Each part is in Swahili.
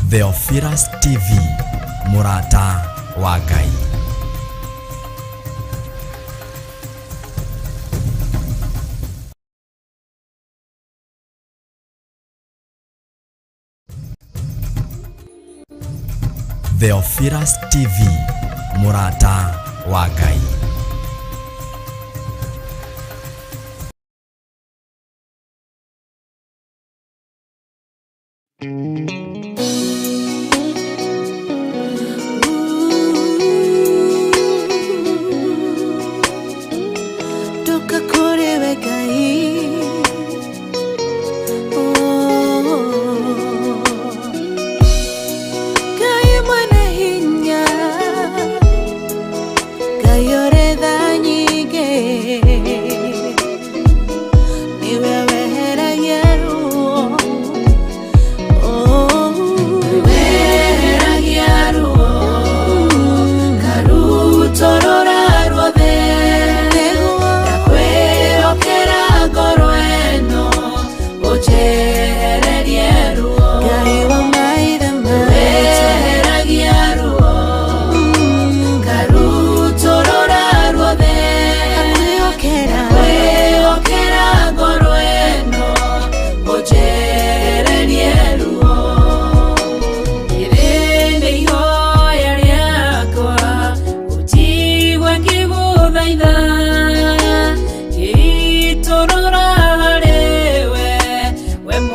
Theophilus TV, Murata wa Ngai. Theophilus TV, Murata wa Ngai. When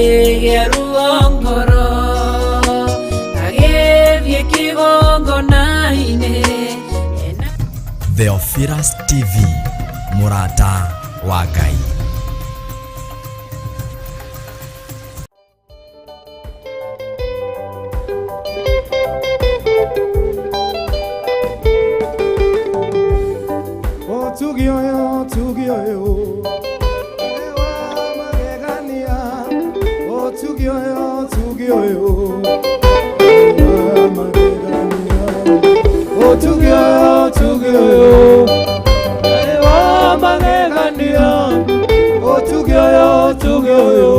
Geruongoro Agevye kibongo naine. Theophilus TV, Murata wa Ngai. Tugioyo, tugioyo, ewa magegania. Oh, tugioyo, tugioyo, ewa magegania. Oh, tugioyo, tugioyo, ewa magegania. Oh, tugioyo, tugioyo,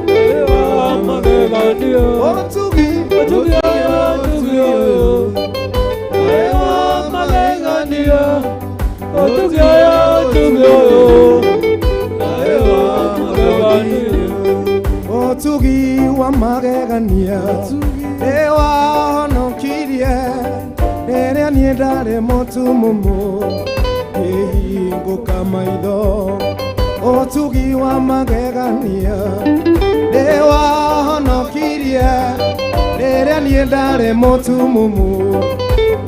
ewa magegania. Oh, tugioyo, tugioyo, ewa magegania. Tugioyo, tugioyo, ewa magegania. Oh, tugi wa magegania, ewa honokirie, ere ni ndare motumumu, ehingo kamaitho. Oh, tugi wa magegania, ewa honokirie, ere ni ndare motumumu,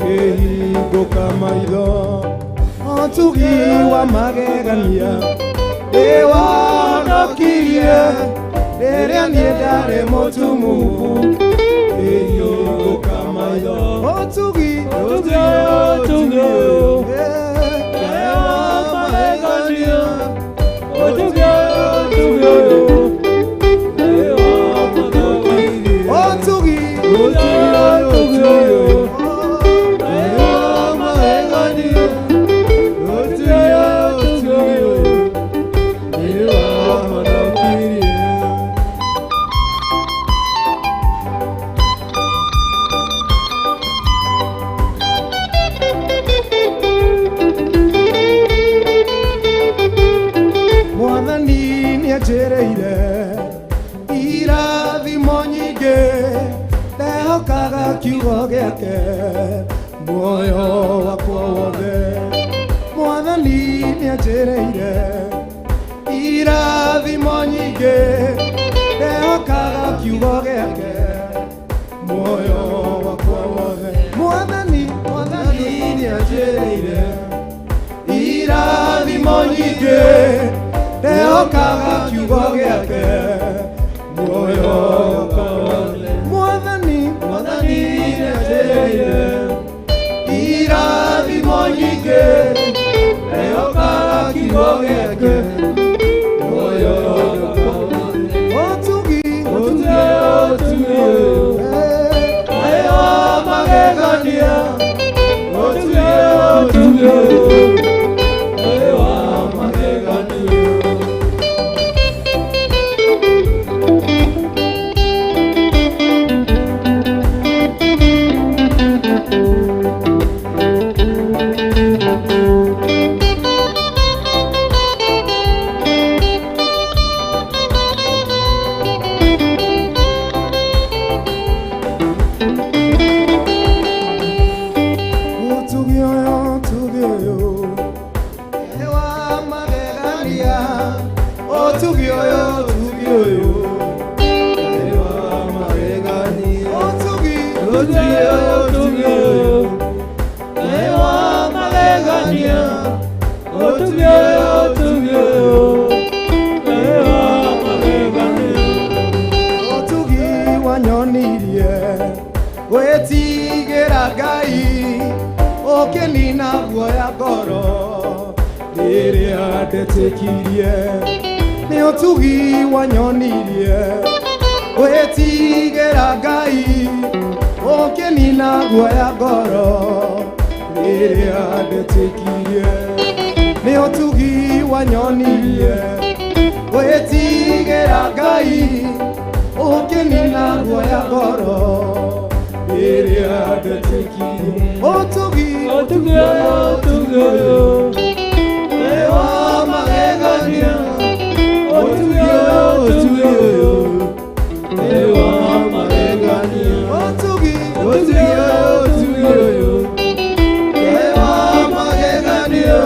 ehingo kamaitho. Tugi wa magegania, ewa honokirie, ere ni ndare motumumu, ehingo kamaitho. Oh, tugi, tugioyo, tugioyo, ewa magegania. Oh, tugioyo, tugioyo, ewa magegania. Oh, tugi, tugioyo, tugioyo, ewa magegania. Mwathani nĩanjĩrĩire irathimo nyingĩ, ndehokaga kiugo gĩake muoyo wakwa wothe. Mwathani nĩanjĩrĩire irathimo nyingĩ, ndehokaga kiugo gĩake muoyo wakwa wothe. Mwathani nĩanjĩrĩire irathimo nyingĩ, ndehokaga kiugo gĩake muoyo wakwa wothe. Mwathani nĩanjĩrĩire irathimo nyingĩ, ndehokaga kiugo gĩake muoyo wakwa wothe. Oh, tugioyo, tugioyo, ewa magegania. Oh, tugioyo, tugioyo, ewa magegania. Tugioyo, tugioyo, ewa magegania. Oh, tugioyo, tugioyo, ewa magegania. Oh, tugioyo, tugioyo, ewa magegania. Oh, tugioyo, tugioyo, ewa magegania. Oh, tugi wanyonirie gwetigĩra Ngai, ũkĩnina guoya ngoro rĩrĩa ndetĩkirie. Nĩ ũtugi wanyonirie gwĩtigĩra Ngai, ũkĩnina guoya ngoro rĩrĩa ndetĩkirie. Nĩ ũtugi wanyonirie gwĩtigĩra Ngai, ũkĩnina guoya ngoro rĩrĩa ndetĩkirie. Oh, tugioyo, tugioyo, ewa magegania. Oh, tugioyo, tugioyo, ewa magegania. Oh, tugioyo, tugioyo, ewa magegania.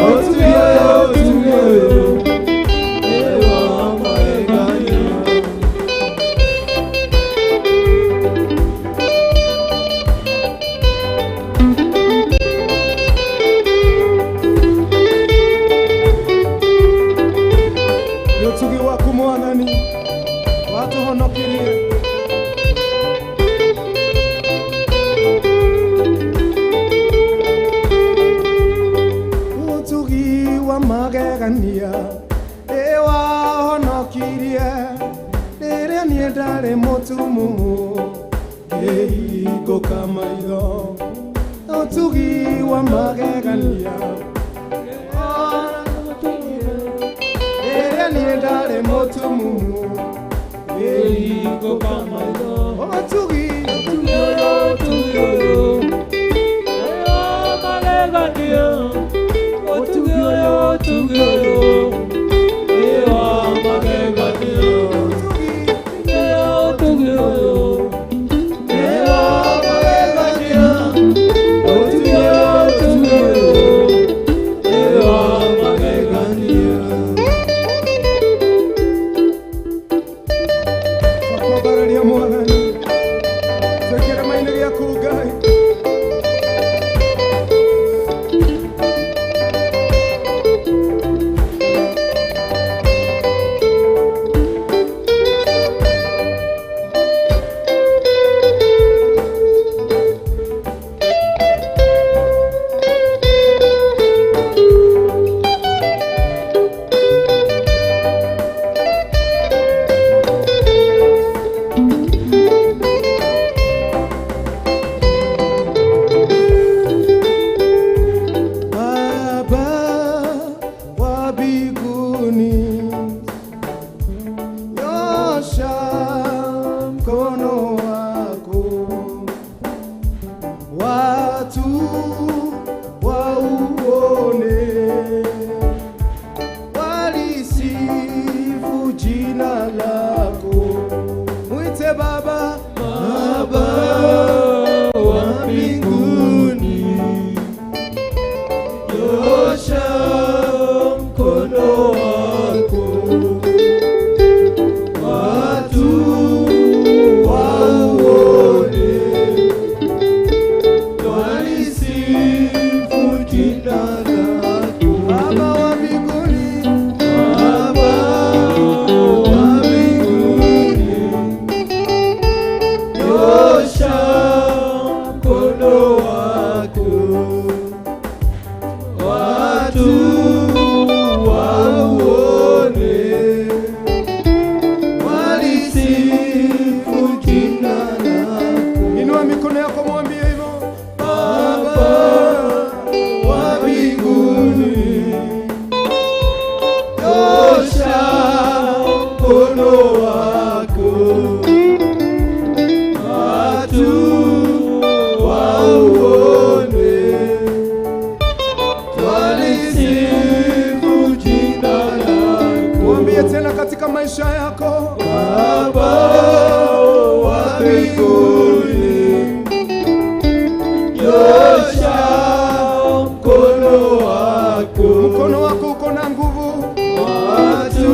Oh, tugioyo, tugioyo, ewa magegania. wa magegania wahonokirie rĩrĩa niĩ ndarĩ mũtumumu ngĩhingũka maitho ũtugi wa magegania rĩrĩa niĩ ndarĩ mũtumumu ngĩhingũka maitho ũtugi maisha yako Baba wa mbinguni, nyosha mkono wako. Mkono wako uko na nguvu, watu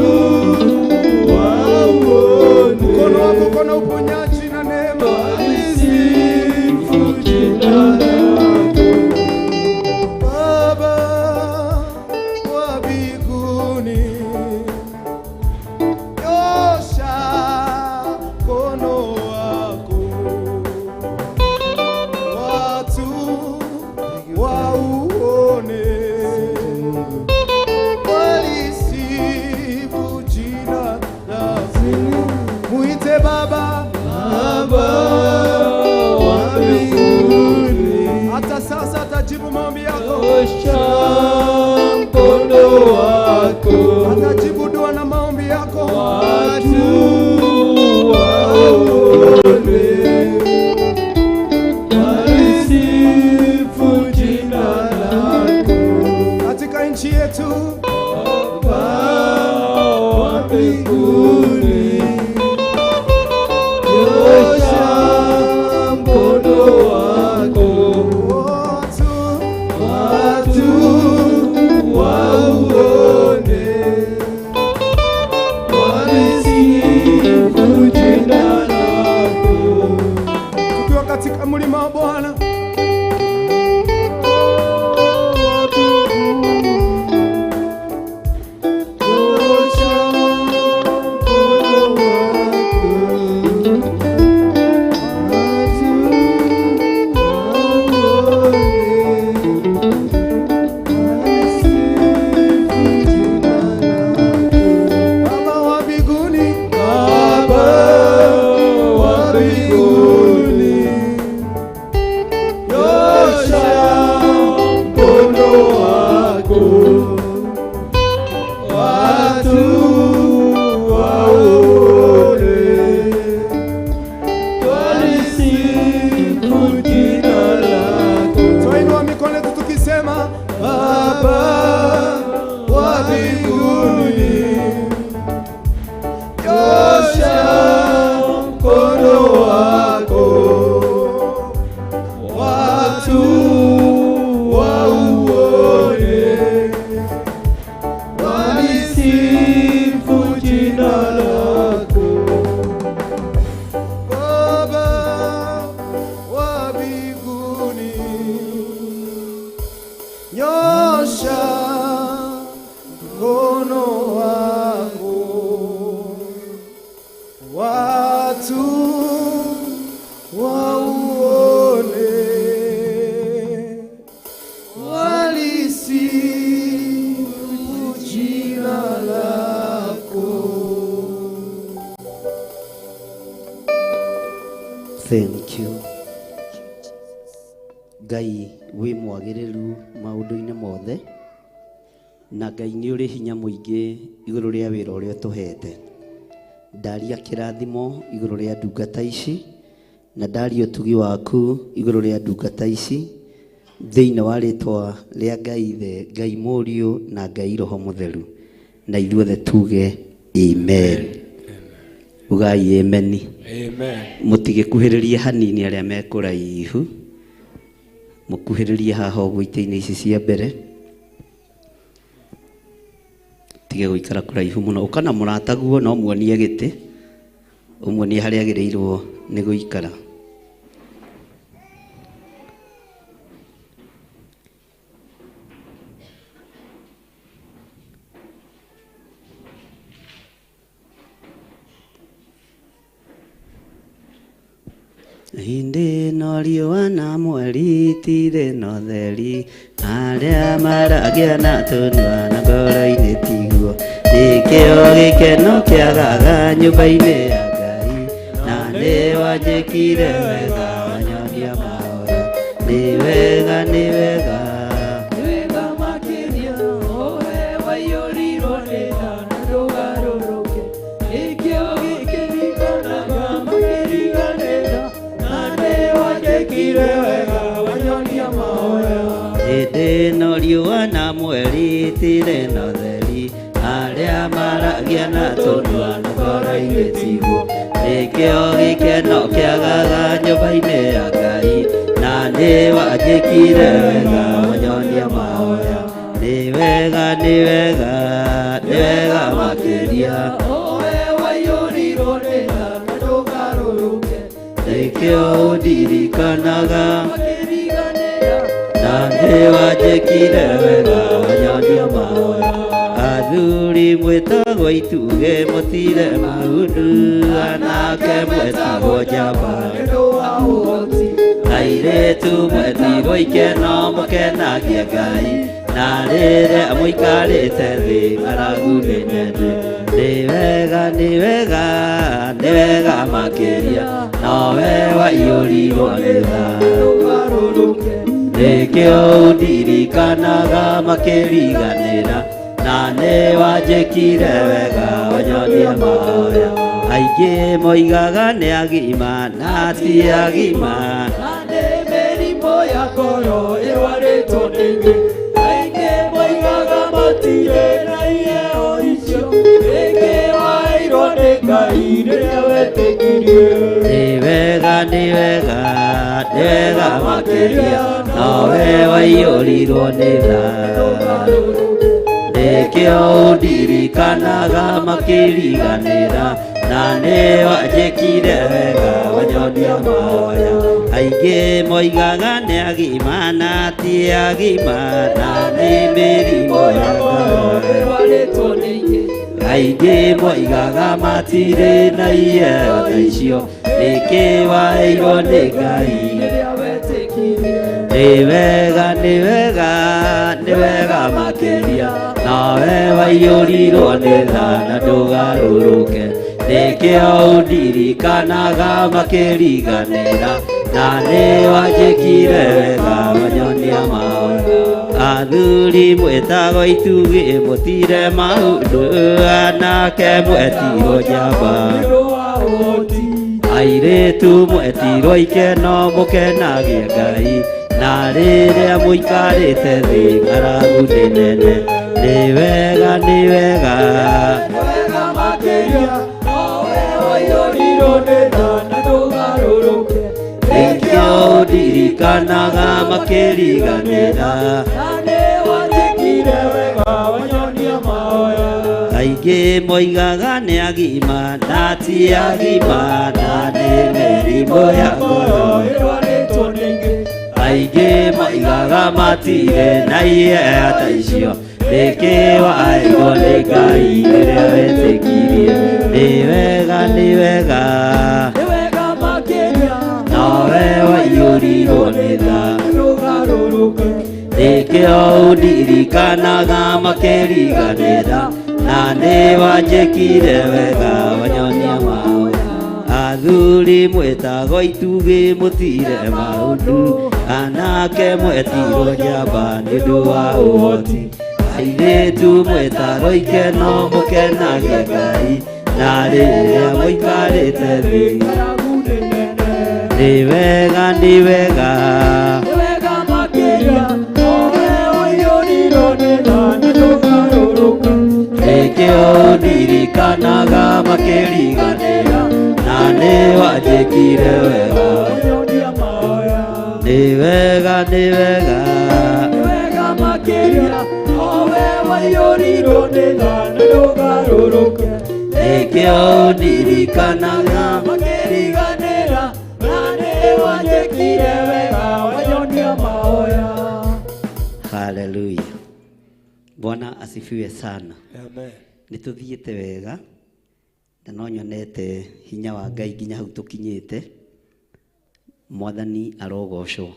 waone. Mkono wako uko na uponyaji na neema, walisifu jina lako Baba wa mbinguni. Sasa atajibu maombi yako, nyosha mkono wako, atajibu dua na maombi yako, watu waone, walisifu jina lako katika nchi yetu Baba wa mbinguni, nyosha mkono wako, katika mlima wa Bwana mkono wako, watu wauone, walisifu jina lako. Thank you. Ngai wi mwagiriru maundu-ini mothe, na Ngai ni uri hinya muingi iguru ria wira uria tuhete. Ndaria kirathimo iguru ria ndungata ici, na ndaria utugi waku iguru ria ndungata ici, thiini wa ritwa ria Ngai the Ngai Muriu na Ngai Roho Mutheru, na ithuothe tuge amen. Ugai amen. Amen. Mutigikuhiririe hanini aria mekuraihu, mukuhiririe haha uguo ite-ini ici cia mbere, tige guikara kuraihu muno. Ukana murataguo no muonie giti, umuonie haria agirirwo ni guikara. Hindi no riũa na mweri itirĩ na ũtheri, arĩa maragia na tũnua na ngoro-inĩ tiguo, nĩkĩo gĩkeno kĩagaga nyũmba-inĩ ya Ngai, na nĩ wanjĩkire wega wanyonia mahoya, nĩ wega nĩ wega wega makĩria, owe waiyũrirwo nĩ tha na ndũgarũrũke, nĩkĩo gĩkĩririkanaga makĩriganĩra, na nĩ wanjĩkire wega wanyonia mahoya. Hĩndĩ no riũa na mweri itirĩ na ũtheri, arĩa maragia na tũnua na ngoro-inĩ tiguo, nĩkĩo gĩkeno kĩagaga nyũmba-inĩ ya Ngai, na nĩ wanjĩkire wega wanyonia mahoya, nĩ wega nĩ wega nĩ wega makĩria, owe waiyũrirwo nĩ tha na ndũgarũrũke, nĩkĩo ũndirikanaga makĩriganĩra, na nĩ wanjĩkire wega wanyonia mahoya. Athuri mwĩtagwo ituge mũtire mũndũ, anake mwĩtagwo njamba nĩũndũ wa ũhoti, airĩtu mwĩtigwo ikeno mũkenagia Ngai, na rĩrĩa mũikarĩte thĩ ng'aragu nĩ nene. Nĩ wega nĩ wega nĩ wega makĩria, nowe waiyũrirwo nĩ tha ndũgarũrũke, nĩkĩo ũndirikanaga makĩriganĩra, na nĩ wanjĩkire wega wanyonia mahoya. Aingĩ moigaga nĩ agima na ti agima, na nĩ mĩrimũ ya ngoro ĩrwarĩtwo nĩ ingĩ, aingĩ moigaga matirĩ na iheo icio, rĩngĩ wairwo nĩ Ngai rĩrĩa wetĩkirie. nĩ wega nĩ wega nĩ wega makĩria, nowe waiyũrirwo nĩ tha nĩkĩo ũndirikanaga makĩriganĩra, na nĩ wanjĩkire wega wanyonia mahoya. Aingĩ moigaga nĩ agima na ti agima, na nĩ mĩrimũ ya ngoro ĩrwarĩtwo nĩ ingĩ, aingĩ moigaga matirĩ na iheo ta icio, nĩkĩ waheirwo nĩ Ngai. rĩrĩa wetĩkirie. Nĩ wega nĩ wega nĩ wega makĩria, nawe waiyũrirwo nĩ tha na ndũgarũrũke, nĩkĩo ũndirikanaga makĩriganĩra, na nĩ wanjĩkire wega wanyonia mahoya. Athuri mwĩtagwo itugi mũtire maũndũ, anake mwetirwo njamba nĩũndũ wa ũhoti, airĩtu mwetirwo ikeno mũkenagia Ngai, na rĩrĩa mũikarĩte thĩ ng'aragu nĩ nene. Nĩ wega nĩ wega wega makĩria, nowe waiyũrirwo nĩ tha na ndũgarũrũke, nĩkĩo ũndirikanaga makĩriganĩra, na nĩ wanjĩkire wega wanyonia mahoya. aingĩ moigaga nĩ agima na ti agima, na nĩ mĩrimũ ya ngoro ĩrwarĩtwo nĩ ingĩ, aingĩ moigaga matirĩ na iheo ta icio, Reke wairwo nĩ Ngai rĩrĩa wetĩkirie. Nĩ wega nĩ wega makĩria, nawe waiyũrirwo nĩ tha ndũgarũrũke. Nĩkĩo ũndirikanaga makĩriganĩra, na nĩ wanjĩkire wega wanyonia mahoya. Athuri mwĩtagwo itugĩ mũtire maũndũ, anake mwetirwo njamba nĩ ũndũ wa ũhoti. Airĩtu mwĩtagwo ikeno mũkenagie Ngai, na rĩrĩa mũikarĩte thĩ. Nĩ wega nĩ wega makĩria, nowe waiyũrirwo nĩ tha ndũgarũrũke. Nĩkĩo ũndirikanaga makĩriganĩra, na nĩ wanjĩkire wega wanyonia mahoya. Nĩ wega makĩria, nowe waiyũrirwo nĩ tha ndũgarũrũke. Nĩkĩo ũndirikanaga makĩriganĩra, na nĩ wanjĩkire wega wanyonia mahoya. Haleluya. Bwana asifiwe sana. Amen. Nĩtũthiĩte wega na no nyonete hinya wa Ngai nginya hau tũkinyĩte. Mwathani arogocwo.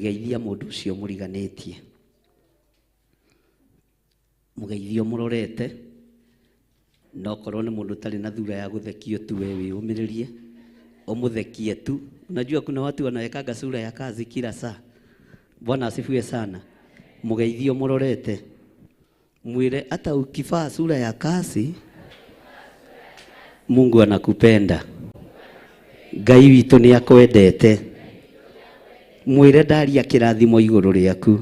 Geithia mũndũ ũcio mũriganĩtie. Mũgeithio mũrorete. No korwo nĩ mũndũ ũtarĩ na thura ya gũthekio tu, we wĩũmĩrĩrie ũmũthekie tu. Unajua kuna watu wanawekanga sura ya kazi kila saa. Bwana asifiwe sana. Mũgeithio mũrorete. Mwire hata ukivaa sura ya kazi, Mungu anakupenda. Ngai witũ nĩ akwendete. Mwire ndaria kĩrathimo igũrũ rĩaku.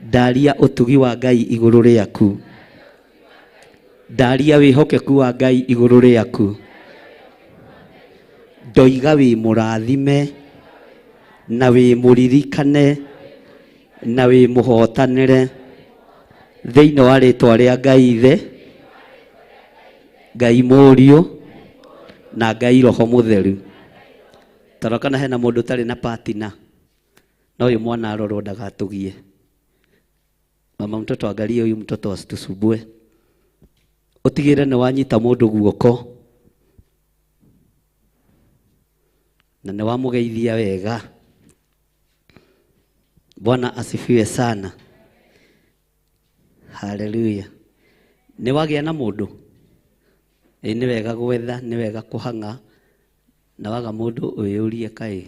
Ndaria ũtugi wa Ngai igũrũ rĩaku. Ndaria wĩhokeku wa Ngai igũrũ rĩaku. Ndoiga wĩ mũrathime, na wĩ mũririkane, na wĩ mũhotanĩre thĩinĩ wa rĩtwa rĩa Ngai Ithe, Ngai Mũriũ na Ngai Roho Mũtheru. Tara kana hena mũndũ ũtarĩ na patina, na ũyũ mwana arorwo ndagatũgie. Mama mtoto angalia huyu mtoto asitusumbue. Utigire nĩ wanyita mũndũ guoko na nĩ wamũgeithia wega. Bwana asifiwe sana. Haleluya. Nĩ wagĩa na mũndũ? Nĩ wega gwetha, nĩ wega kũhanga, na waga mũndũ ũyũrie kaĩ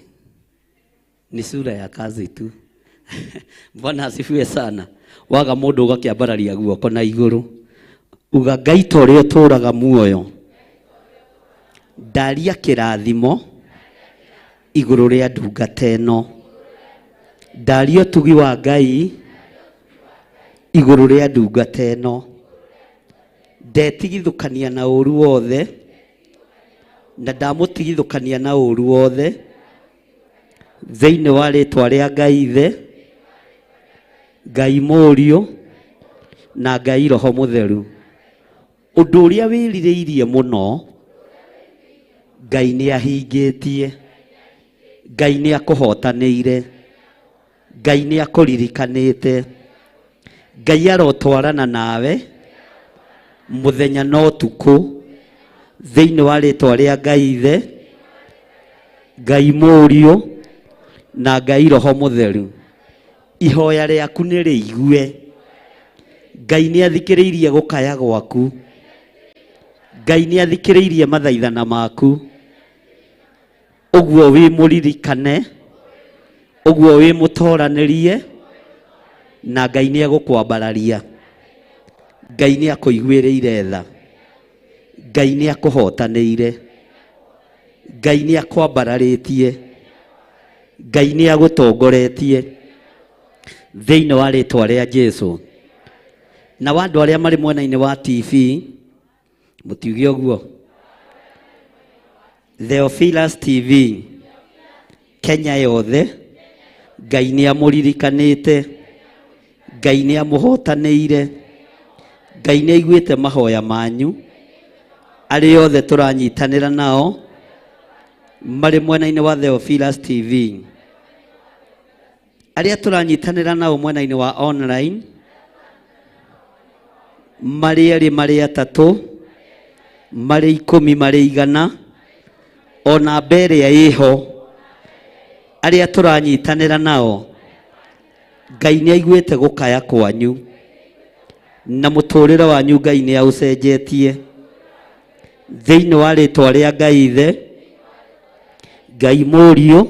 ni sura ya kazi tu. Bwana asifiwe sana. Waga mũndũ ũgakĩambararia guoko na igũrũ. Uga Ngai ta ũrĩa ũtũũraga muoyo, ndaria kĩrathimo igũrũ rĩa ndungata ĩno. Ndaria ũtugi wa Ngai igũrũ rĩa ndungata ĩno. Ndetigithũkania na ũru wothe, na ndamũtigithũkania na ũru wothe thĩinĩ wa rĩtwa rĩa Ngai Ithe, Ngai Mũriũ na Ngai Roho Mũtheru. Ũndũ ũrĩa wĩrirĩirie mũno, Ngai nĩ ahingĩtie. Ngai nĩ akũhotanĩire. Ngai nĩ akũririkanĩte. Ngai arotwarana nawe mũthenya na ũtukũ thĩinĩ wa rĩtwa rĩa Ngai Ithe, Ngai Mũriũ na Ngai Roho Mũtheru. Ihoya rĩaku nĩ rĩigue. Ngai nĩ athikĩrĩirie gũkaya gwaku. Ngai nĩ athikĩrĩirie mathaithana maku. Ũguo wĩ mũririkane, ũguo wĩ mũtoranĩrie, na Ngai nĩ agũkwambararia. Ngai nĩ akũiguĩrĩire tha. Ngai nĩ akũhotanĩire. Ngai nĩ akwambararĩtie. Ngai nĩ agũtongoretie thĩinĩ wa rĩtwa rĩa Jesũ. Na andũ arĩa marĩ mwena-inĩ wa TV, mũtiuge ũguo. Theophilus TV Kenya yothe, Ngai nĩ amũririkanĩte. Ngai nĩ amũhotanĩire. Ngai nĩ aiguĩte mahoya manyu. Arĩ othe tũranyitanĩra nao marĩ mwena-inĩ wa Theophilus TV. Arĩa tũranyitanĩra nao mwena-inĩ wa online, marĩ erĩ marĩ atatũ marĩ ikũmi marĩ igana ona mbere ĩho arĩa tũranyitanĩra nao Ngai nĩ aiguĩte gũkaya kwanyu na mũtũrĩre wanyu Ngai nĩ aũcenjetie thĩinĩ wa rĩtwa rĩa Ngai Ithe, Ngai Mũriũ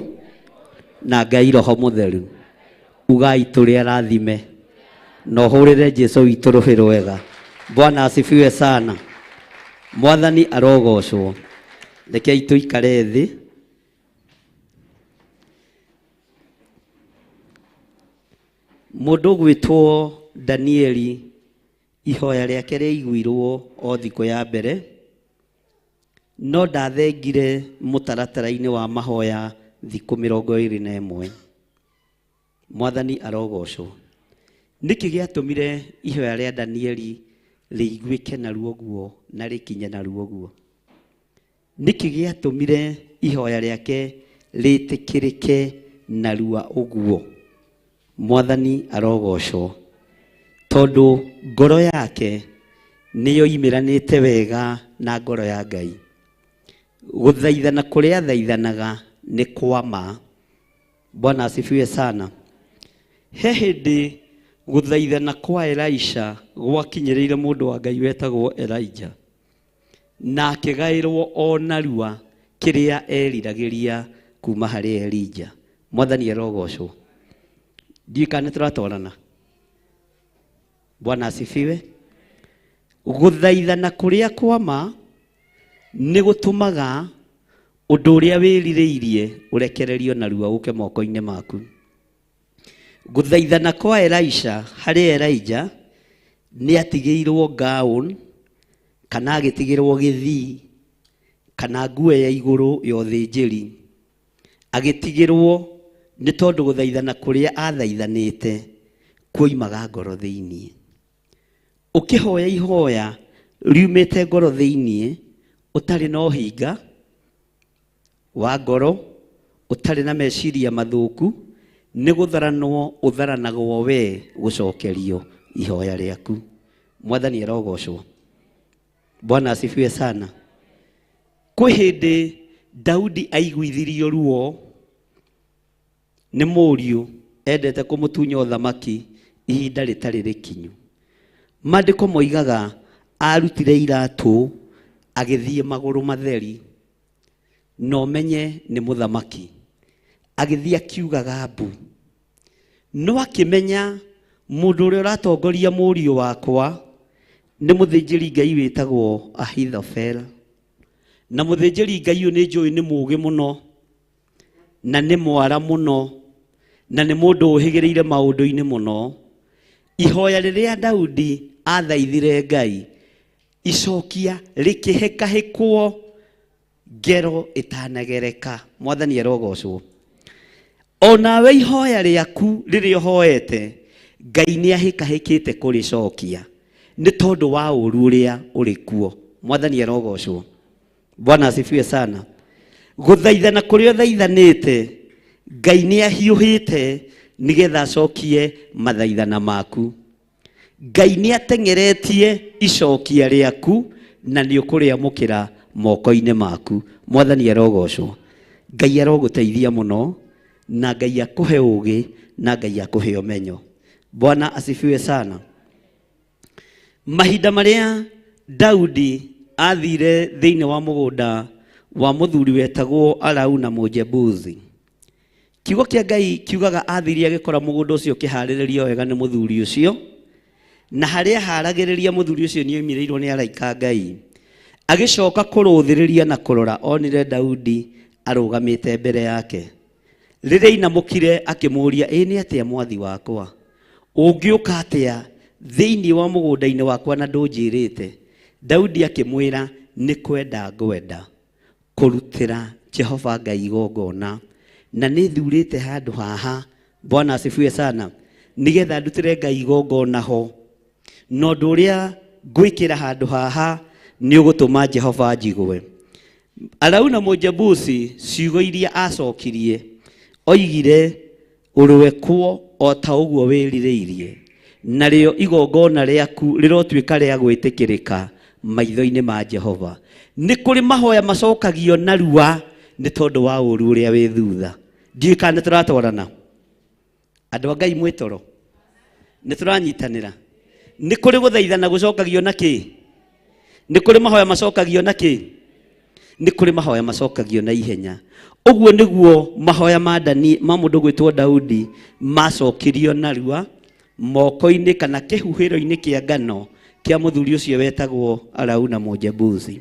na Ngai Roho Mũtheru. Ugai tũrĩ arathime na ũhũrĩre Jesũ witũ rũhĩ rwega. Bwana asifiwe sana. Mwathani arogocwo. Rekei tũikare thĩ. Mũndũ gwĩtwo Danieli ihoya rĩake rĩaiguirwo o thikũ ya mbere, no ndathengire mũtaratara-inĩ wa mahoya thikũ 21. Mwathani arogocwo. Nĩkĩ gĩatũmire ihoya rĩa Danieli rĩiguĩke narua ũguo na rĩkinye narua ũguo? Nĩkĩ gĩatũmire ihoya rĩake rĩtĩkĩrĩke narua ũguo? Mwathani arogocwo. Tondũ ngoro yake nĩyo imĩranĩte wega na ngoro ya Ngai. Gũthaithana kũrĩa athaithanaga nĩ kwama. Bwana asifiwe sana. He hĩndĩ gũthaithana kwa Elisha gwakinyĩrĩire mũndũ wa Ngai wetagwo Elijah, na akĩgaĩrwo o narua kĩrĩa eriragĩria kuma harĩ Elijah. Mwathani arogocwo. Ndikane tũratwarana. Bwana asifiwe. Gũthaithana kũrĩa kwama nĩ gũtũmaga ũndũ ũrĩa wĩrirĩirie ũrekererio narua ũke moko-inĩ maku. Gũthaithana kwa Elisha harĩ Elijah nĩ atigĩirwo gown kana agĩtigĩrwo gĩthii kana nguo ya igũrũ ya ũthĩnjĩri. Agĩtigĩrwo nĩ tondũ gũthaithana kũrĩa athaithanĩte kuoimaga ngoro thĩinĩ. Ũkĩhoya ihoya riumĩte ngoro thĩinĩ ũtarĩ na ũhinga wa ngoro, ũtarĩ na meciria mathũku, nĩ gũtharanwo ũtharanagwo we gũcokerio ihoya rĩaku. Mwathani arogocwo. Bwana asifiwe sana. Kwĩ hĩndĩ Daudi aiguithirio ruo nĩ mũriũ endete kũmũtunya ũthamaki ihinda rĩtarĩ rĩkinyu. Maandĩko moigaga arutire iratũ agĩthiĩ magũrũ matheri na ũmenye nĩ mũthamaki. Agĩthiĩ akiugaga mbu. No akĩmenya mũndũ ũrĩa ũratongoria mũriũ wakwa nĩ mũthĩnjĩri Ngai wĩtagwo Ahithofela. Na mũthĩnjĩri Ngai ũyũ nĩ njũĩ nĩ mũũgĩ mũno na nĩ mwara mũno na nĩ mũndũ ũhĩgĩrĩire maũndũ-inĩ mũno. Ihoya rĩrĩa Daudi athaithire Ngai icokia rĩkĩhĩkahĩkwo ngero ĩtanagereka. Mwathani arogocwo. Onawe ihoya rĩaku rĩrĩa ũhoete Ngai nĩ ahĩkahĩkĩte kũrĩcokia nĩ tondũ wa ũũru ũrĩa ũrĩ kuo. Mwathani arogocwo. Bwana asifiwe sana. Gũthaithana kũrĩa ũthaithanĩte Ngai nĩ ahiũhĩte nĩgetha acokie mathaithana maku. Ngai nĩ ateng'eretie icokia rĩaku na nĩ ũkũrĩamũkĩra moko-inĩ maku. Mwathani arogocwo. Ngai arogũteithia mũno na Ngai akũhe ũũgĩ na Ngai akũhe ũmenyo. Bwana asifiwe sana. Mahinda marĩa Daudi athire thĩinĩ wa mũgũnda wa mũthuri wetagwo Arauna Mũjebuzi, kiugo kĩa Ngai kiugaga athire agĩkora mũgũnda ũcio ũkĩharĩrĩrio wega nĩ mũthuri ũcio, na harĩa haragĩrĩria mũthuri ũcio nĩ oimĩrĩirwo nĩ araika Ngai. Agĩcoka kũrũthĩrĩria na kũrora onire Daudi arũgamĩte mbere yake. Rĩrĩa ainamũkire akĩmũũria, ĩ nĩ atĩa mwathi wakwa? Ũngĩũka atĩa thĩinĩ wa mũgũnda-inĩ wakwa na ndũnjĩrĩte? Daudi akĩmwĩra, nĩ kwenda ngwenda kũrutĩra Jehova Ngai igongona na nĩ thurĩte handũ haha. Bwana asifiwe sana. Nĩgetha ndutĩre Ngai igongona ho. Na ũndũ ũrĩa ngwĩkĩra handũ haha nĩ ũgũtũma Jehova anjigwe. Arauna Mũjebusi ciugo iria acokirie oigire, ũrĩwe kuo o ta ũguo wĩrirĩirie, narĩo igongona rĩaku rĩrotuĩka rĩa gwĩtĩkĩrĩka maitho-inĩ ma Jehova. Nĩ kũrĩ mahoya macokagio narua nĩ tondũ wa ũũru ũrĩa wĩ thutha. Ndiũĩ kana nĩ tũratwarana. Andũ a Ngai mwĩ toro. Nĩ tũranyitanĩra. Nĩ kũrĩ gũthaithana gũcokagio na kĩ? Nĩ kũrĩ mahoya macokagio na kĩ? Nĩ kũrĩ mahoya macokagio na ihenya. Ũguo nĩguo mahoya ma mũndũ gwĩtwo Daudi macokirio narua moko-inĩ kana kĩhuhĩro-inĩ kĩa ngano kĩa mũthuri ũcio wetagwo Arauna Mũjebusi.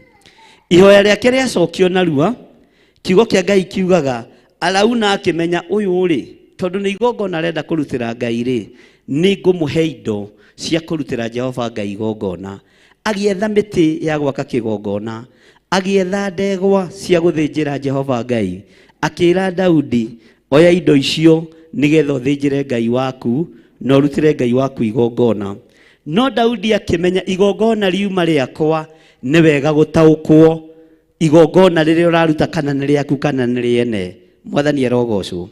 Ihoya rĩake rĩacokio narua, kiugo kĩa Ngai kiugaga Arauna akĩmenya ũyũ rĩ, tondũ nĩ igongona arenda kũrutĩra Ngai rĩ, nĩ ngũmũhe indo cia kũrutĩra Jehova Ngai igongona. Agĩetha mĩtĩ ya gwaka kĩgongona, agĩetha ndegwa cia gũthĩnjĩra Jehova Ngai. Akĩra Daudi, oya indo icio nĩgetha ũthĩnjĩre Ngai waku na ũrutĩre Ngai waku igongona. No Daudi akĩmenya igongona riuma rĩakwa nĩ wega gũtaũkwo igongona rĩrĩa ũraruta kana nĩ rĩaku kana nĩ rĩene. Mwathani arogocwo.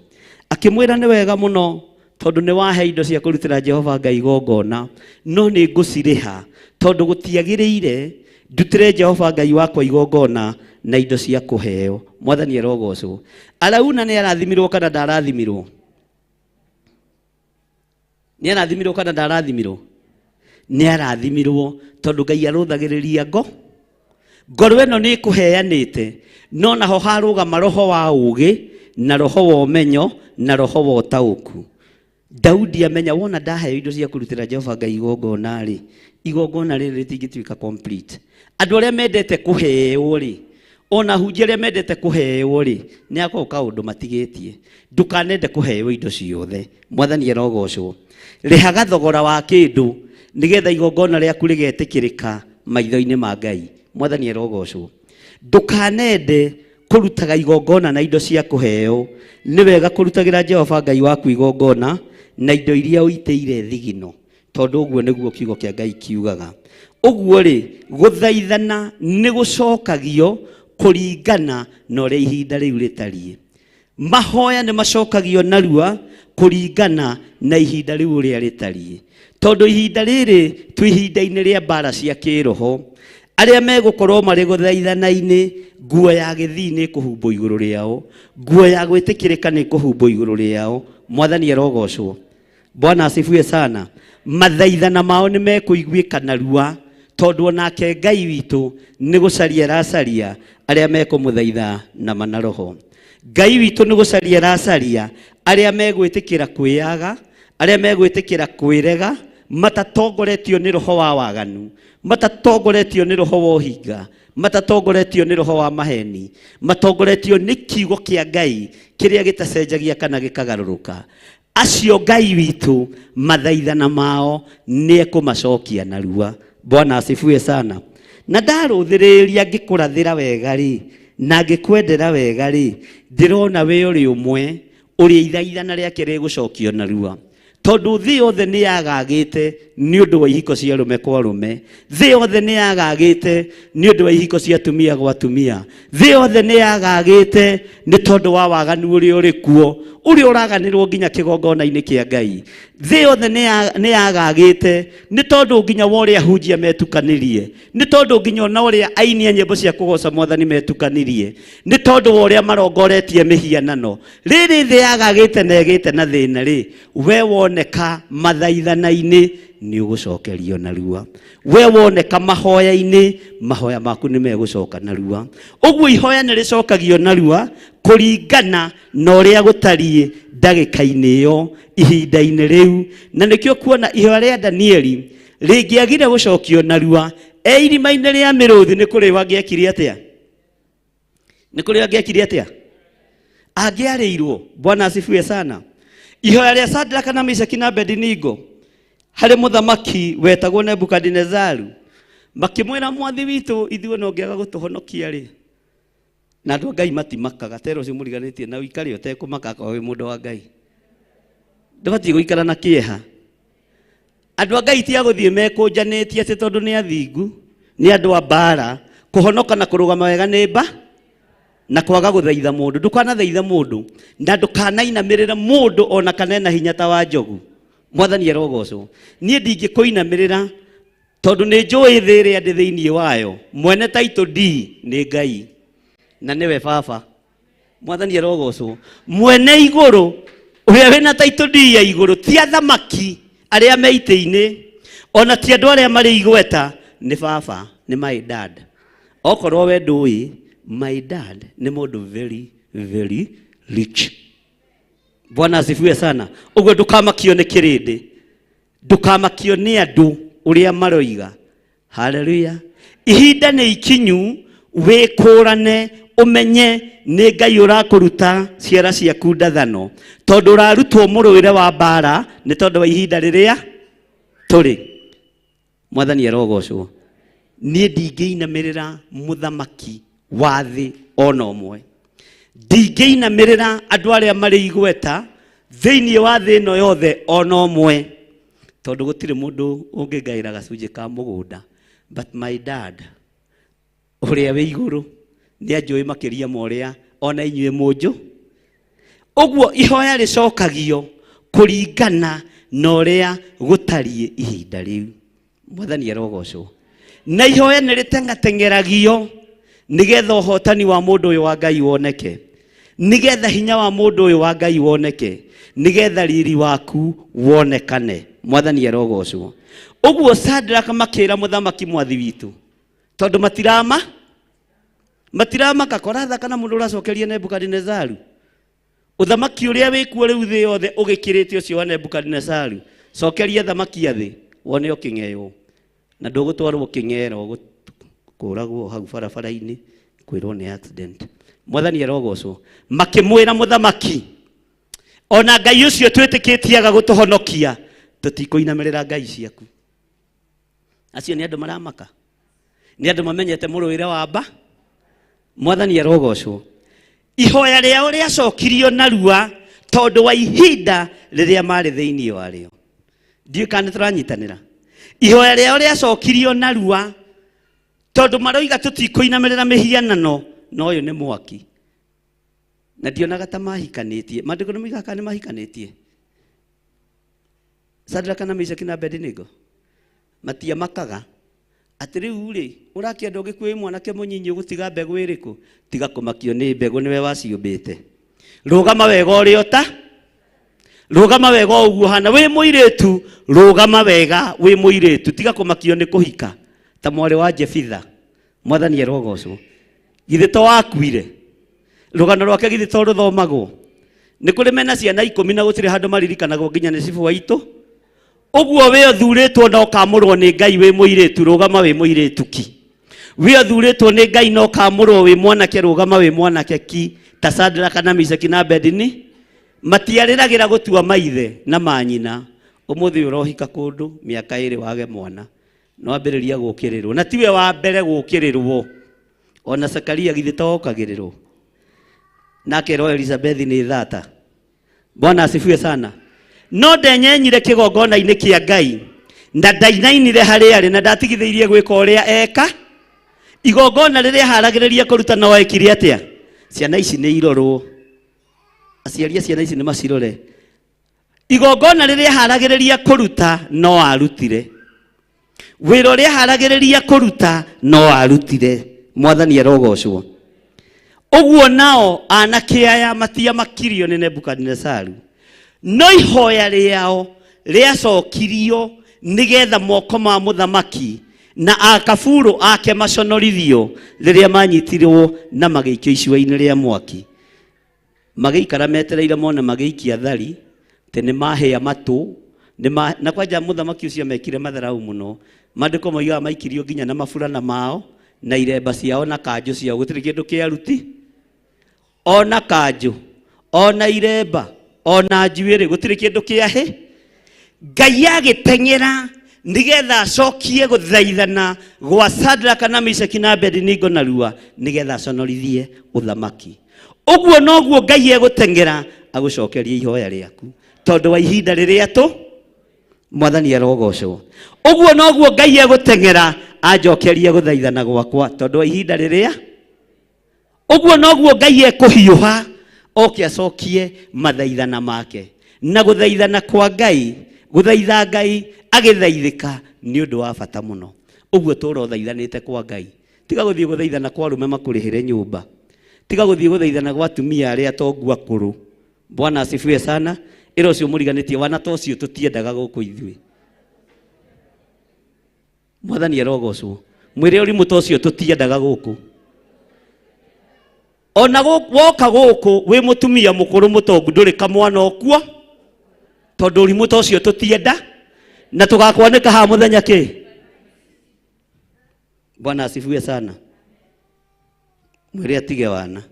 Akĩmwĩra nĩ wega mũno tondũ nĩ wahe indo cia kũrutĩra Jehova Ngai igongona, no nĩ ngũcirĩha tondũ gũtiagĩrĩire ndutĩre Jehova Ngai wakwa igongona na indo cia kũheo. Mwathani arogocwo. Arauna nĩ arathimirwo kana ndarathimirwo? Nĩ arathimirwo kana ndarathimirwo? Nĩ arathimirwo tondũ Ngai arũthagĩrĩria ngoro ĩno nĩ ĩkũheanĩte, no naho harũgama roho wa ũũgĩ na roho wa ũmenyo na roho wa ũtaũku. Daudi amenya wona ndaheo indo cia kũrutĩra Jehova Ngai igongona rĩ, igongona rĩrĩ rĩtingĩtuĩka complete. Andũ arĩa mendete kũheo rĩ, ona hunjia arĩa mendete kũheo rĩ, nĩ akorwo kaũndũ matigĩtie. Ndũkanende kũheo indo ciothe. Mwathani arogocwo. Rĩhaga thogora wa kĩndũ nĩgetha igongona rĩaku rĩgetĩkĩrĩka maitho-inĩ ma Ngai. Mwathani arogocwo. Ndũkanende kũrutaga igongona na indo cia kũheo. Nĩ wega kũrutagĩra Jehova Ngai waku igongona na indo iria ũitĩire thigino, tondũ ũguo nĩguo kiugo kĩa Ngai kiugaga. Ũguo rĩ, gũthaithana nĩ gũcokagio kũringana na ũrĩa ihinda rĩu rĩtariĩ. Mahoya nĩ macokagio narua kũringana na ihinda rĩu ũrĩa rĩtariĩ, tondũ ihinda rĩrĩ twĩ ihinda-inĩ rĩa mbara cia kĩroho. Arĩa megũkorwo marĩ gũthaithana-inĩ, nguo ya gĩthii nĩ kũhumbwo igũrũ rĩao, nguo ya gwĩtĩkĩrĩka nĩ kũhumbwo igũrũ rĩao. Mwathani arogocwo. Bwana asifiwe sana. Mathaithana mao nĩ mekũiguĩka narua tondũ onake Ngai witũ nĩ gũcaria aracaria arĩa mekũmũthaitha na manaroho. Ngai witũ nĩ gũcaria aracaria arĩa megwĩtĩkĩra kwĩyaga, arĩa megwĩtĩkĩra kwĩrega, matatongoretio nĩ roho wa waganu, matatongoretio nĩ roho wa ũhinga, matatongoretio nĩ roho wa maheni, matongoretio nĩ kiugo kĩa Ngai kĩrĩa gĩtacenjagia kana gĩkagarũrũka. Acio Ngai witũ mathaithana mao nĩ ekũmacokia narua. Bwana asifiwe sana. Na ndarũthĩrĩria ngĩkũrathĩra wega rĩ, na ngĩkwendera wega rĩ, ndĩrona we ũrĩ ũmwe ũrĩa ithaithana rĩake rĩgũcokio narua. Tondũ thĩ yothe nĩ yagagĩte nĩ ũndũ wa ihiko cia arũme kwa arũme. Thĩ yothe nĩ yagagĩte nĩ ũndũ wa ihiko cia atumia gwa atumia. Thĩ yothe nĩ yagagĩte nĩ tondũ wa waganu ũrĩa ũrĩ kuo, ũrĩa ũraganĩrwo nginya kĩgongona-inĩ kĩa Ngai. Thĩ yothe nĩ yagagĩte nĩ tondũ nginya wa ũrĩa hunjia metukanĩrie, nĩ tondũ nginya ona ũrĩa aini a nyĩmbo cia kũgoca Mwathani metukanĩrie, nĩ tondũ wa ũrĩa marongoretie mĩhianano. Rĩrĩ thĩ yagagĩte na ĩgĩte na thĩna rĩ, we woneka mathaithana-inĩ nĩ ũgũcokerio narua. We woneka mahoya-inĩ, mahoya maku nĩ megũcoka narua. Ũguo ihoya nĩ rĩcokagio narua kũringana na ũrĩa gũtariĩ ndagĩka-inĩ ĩyo, ihinda-inĩ rĩu. Na nĩkĩo kuona ihoya rĩa Danieli rĩngĩagire gũcokio narua irima-inĩ rĩa mĩrũthi, nĩ kũrĩ wangĩekire atĩa? Nĩ kũrĩ wangĩekire atĩa? Angĩarĩirwo. Bwana asifiwe sana. Ihoya rĩa Shadraka na Meshaki na Abedinego harĩ mũthamaki wetagwo Nebukadinezaru, makĩmwĩra mwathi witũ, ithuĩ no ngĩaga gũtũhonokia rĩ. Na andũ a Ngai matimakaga. Tero ũcio mũriganĩtie na ũikare ũtekũmaka kwa wĩ mũndũ wa Ngai. Ndũbatiĩ gũikara na kĩeha. Andũ a Ngai ti agũthiĩ mekũnjanĩtie atĩ tondũ nĩ athingu, nĩ andũ a mbara. Kũhonoka na kũrũgama wega nĩ mba na kwaga gũthaitha mũndũ. Ndũkanathaitha mũndũ na ndũkanainamĩrĩra mũndũ ona kana ena hinya ta wa njogu. Mwathani arogocwo. Nie ndingĩkũinamĩrĩra tondũ nĩ njũĩ thĩ ĩrĩa ndĩ thĩinĩ wayo. Mwene title D nĩ Ngai na nĩwe Baba. Mwathani arogocwo. Mwene igũrũ ũrĩa wĩna title D ya igũrũ ti athamaki arĩa me itĩ-inĩ, ona ti andũ arĩa marĩ igweta, nĩ Baba, nĩ my dad. Okorwo we ndũĩ, my dad nĩ mũndũ very very rich. Bwana asifiwe sana. Ũguo ndũkamakio nĩ kĩrĩndĩ, ndũkamakio nĩ andũ ũrĩa maroiga. Haleluya. Ihinda nĩ ikinyu wĩkũrane, umenye nĩ Ngai ũrakũruta ciara ciaku ndathano, tondũ ũrarutwo mũrũĩre wa mbara nĩ tondũ wa ihinda rĩrĩa tũrĩ. Mwathani arogocwo. Niĩ ndingĩinamĩrĩra mũthamaki wa thĩ ona ũmwe, ndingĩinamĩrĩra andũ arĩa marĩ igweta thĩinĩ wa thĩ ĩno yothe ona ũmwe, tondũ gũtirĩ mũndũ ũngĩngaĩra gacunjĩ ka mũgũnda. But my dad ũrĩa wĩ igũrũ nĩ anjũĩ makĩria ma ũrĩa ona inyuĩ mũnjũ. Ũguo ihoya rĩcokagio kũringana na ũrĩa gũtariĩ ihinda rĩu. Mwathani arogocwo. Na ihoya nĩ rĩtengateng'eragio nĩgetha ũhotani wa mũndũ ũyũ wa Ngai woneke, nĩgetha hinya wa mũndũ ũyũ wa Ngai woneke, nĩgetha riri waku wonekane. Mwathani arogocwo. Ũguo Shadraka makĩra mũthamaki mwathi witũ, tondũ matiramaka koratha kana mũndũ ũracokeria Nebukadinezaru. Ũthamaki ũrĩa wĩkuo rĩu thĩ yothe ũgĩkĩrĩte ũcio wa Nebukadinezaru, cokeria thamaki a thĩ wone ũkĩng'eyo, na ndũgũtwarwo kĩng'ero kũragwo hau barabara-inĩ kwĩrwo nĩ accident. Mwathani arogocwo. Makĩmwĩra mũthamaki, ona Ngai ũcio twĩtĩkĩtiaga gũtũhonokia, tũtikũinamĩrĩra ngai ciaku. Acio nĩ andũ maramaka, nĩ andũ mamenyete mũrũĩre wa mba. Mwathani arogocwo. Ihoya rĩao rĩacokirio narua tondũ wa ihinda rĩrĩa marĩ thĩinĩ warĩo. Ndiũ kana tũranyitanĩra. Ihoya rĩao rĩacokirio narua tondũ maroiga tũtikũinamĩrĩra mĩhianano, no ũyũ nĩ mwaki. Na ndionaga ta mahikanĩtie. Maandĩko nĩ moigaga kana nĩ mahikanĩtie. Shadraka na Meshaki na Abedinego matiamakaga atĩ rĩu rĩ ũrakĩenda ũgĩkuĩ mwanake mũnyinyi ũgũtiga mbegũ ĩrĩkũ? Tiga kũmakio nĩ mbegũ, nĩwe waciũmbĩte. Rũgama wega ũrĩ ota, rũgama wega ũguo hana wĩ mũirĩtu, rũgama wega wĩ mũirĩtu, tiga kũmakio nĩ kũhika ta mwarĩ wa Jefitha. Mwathani arogocwo. Githĩ to wakuire, rũgano rwake githĩ to rũthomagwo? Nĩ kũrĩ mena ciana 10 na gũtirĩ handũ maririkanagwo nginya nĩ cibũ waitũ. Ũguo we ũthurĩtwo na ũkamũrwo nĩ Ngai wĩ mũirĩtu, rũgama wĩ mũirĩtu ki. We ũthurĩtwo nĩ Ngai na ũkamũrwo wĩ mwanake, rũgama wĩ mwanake ki. Ta Shadraka na Meshaki na Abedinego matiarĩragĩra gũtua maithe na manyina. Ũmũthĩ ũrohika kũndũ mĩaka 2 wage mwana, no ambĩrĩria gũkĩrĩrwo, na tiwe wa mbere gũkĩrĩrwo. Ona Zakaria githĩ to okagĩrĩrwo, nake ro Elizabeth nĩ thata. Bwana asifiwe sana. No ndenyenyire kĩgongona-inĩ kĩa Ngai na ndainainire harĩ arĩ na ndatigithĩirie gwĩka ũrĩa eka. Igongona rĩrĩa haragĩrĩria kũruta no ekire atĩa? Ciana ici nĩ irorwo, aciari ciana ici nĩ macirore. Igongona rĩrĩa haragĩrĩria kũruta no arutire, wĩra ũrĩa haragĩrĩria kũruta no arutire. Mwathani arogocwo. Ũguo nao anake aya matiamakirio nĩ Nebukadinezaru, no ihoya rĩao rĩacokirio nĩgetha moko ma mũthamaki na akaburu ake maconorithio rĩrĩa manyitirwo na magĩikio icua-inĩ rĩa mwaki. Magĩikara metereire mone magĩikia thari te nĩ mahĩa matũ, na kwanja mũthamaki ũcio mekire matharau mũno. Maandĩko moigaga maikirio nginya na maburana mao na iremba ciao na kanjũ ciao, gũtirĩ kĩndũ kĩaruti, ona kanjũ ona iremba ona njuĩrĩ, gũtirĩ kĩndũ kĩahĩ. Ngai agĩteng'era nĩgetha acokie gũthaithana gwa Shadraka na Meshaki na Abedinego narua nĩgetha aconorithie ũthamaki. Ũguo noguo Ngai egũteng'era agũcokerie ihoya rĩaku tondũ wa ihinda rĩrĩa tũ. Mwathani arogocwo. Ũguo noguo Ngai egũteng'era anjokerie gũthaithana gwakwa tondũ wa ihinda rĩrĩa. Ũguo noguo Ngai ekũhiũha oke acokie mathaithana make. Na gũthaithana kwa Ngai guthaitha Ngai agithaithika ni undu wa bata muno. Uguo tũra ũthaithanĩte kwa Ngai. Tiga gũthiĩ gũthaithana kwa arũme makũrĩhĩre nyũmba. Tiga gũthiĩ gũthaithana kwa atumia arĩa atongu akũrũ. Bwana asifiwe sana. Ĩra ũcio mũriganĩtie wana ta ũcio tũtiendaga gũkũ ithuĩ. Mwathani arogocwo. Mwĩre ũrimũ ta ũcio tũtiendaga gũkũ. Ona woka gũkũ wĩ mũtumia mũkũrũ mũtongu ndũrĩ kamwana okuo. Tondũ ũrimũ ta ũcio tũtienda na tũgakwanĩka ha mũthenya kĩ. Bwana asifiwe sana. Mwĩre atige wana.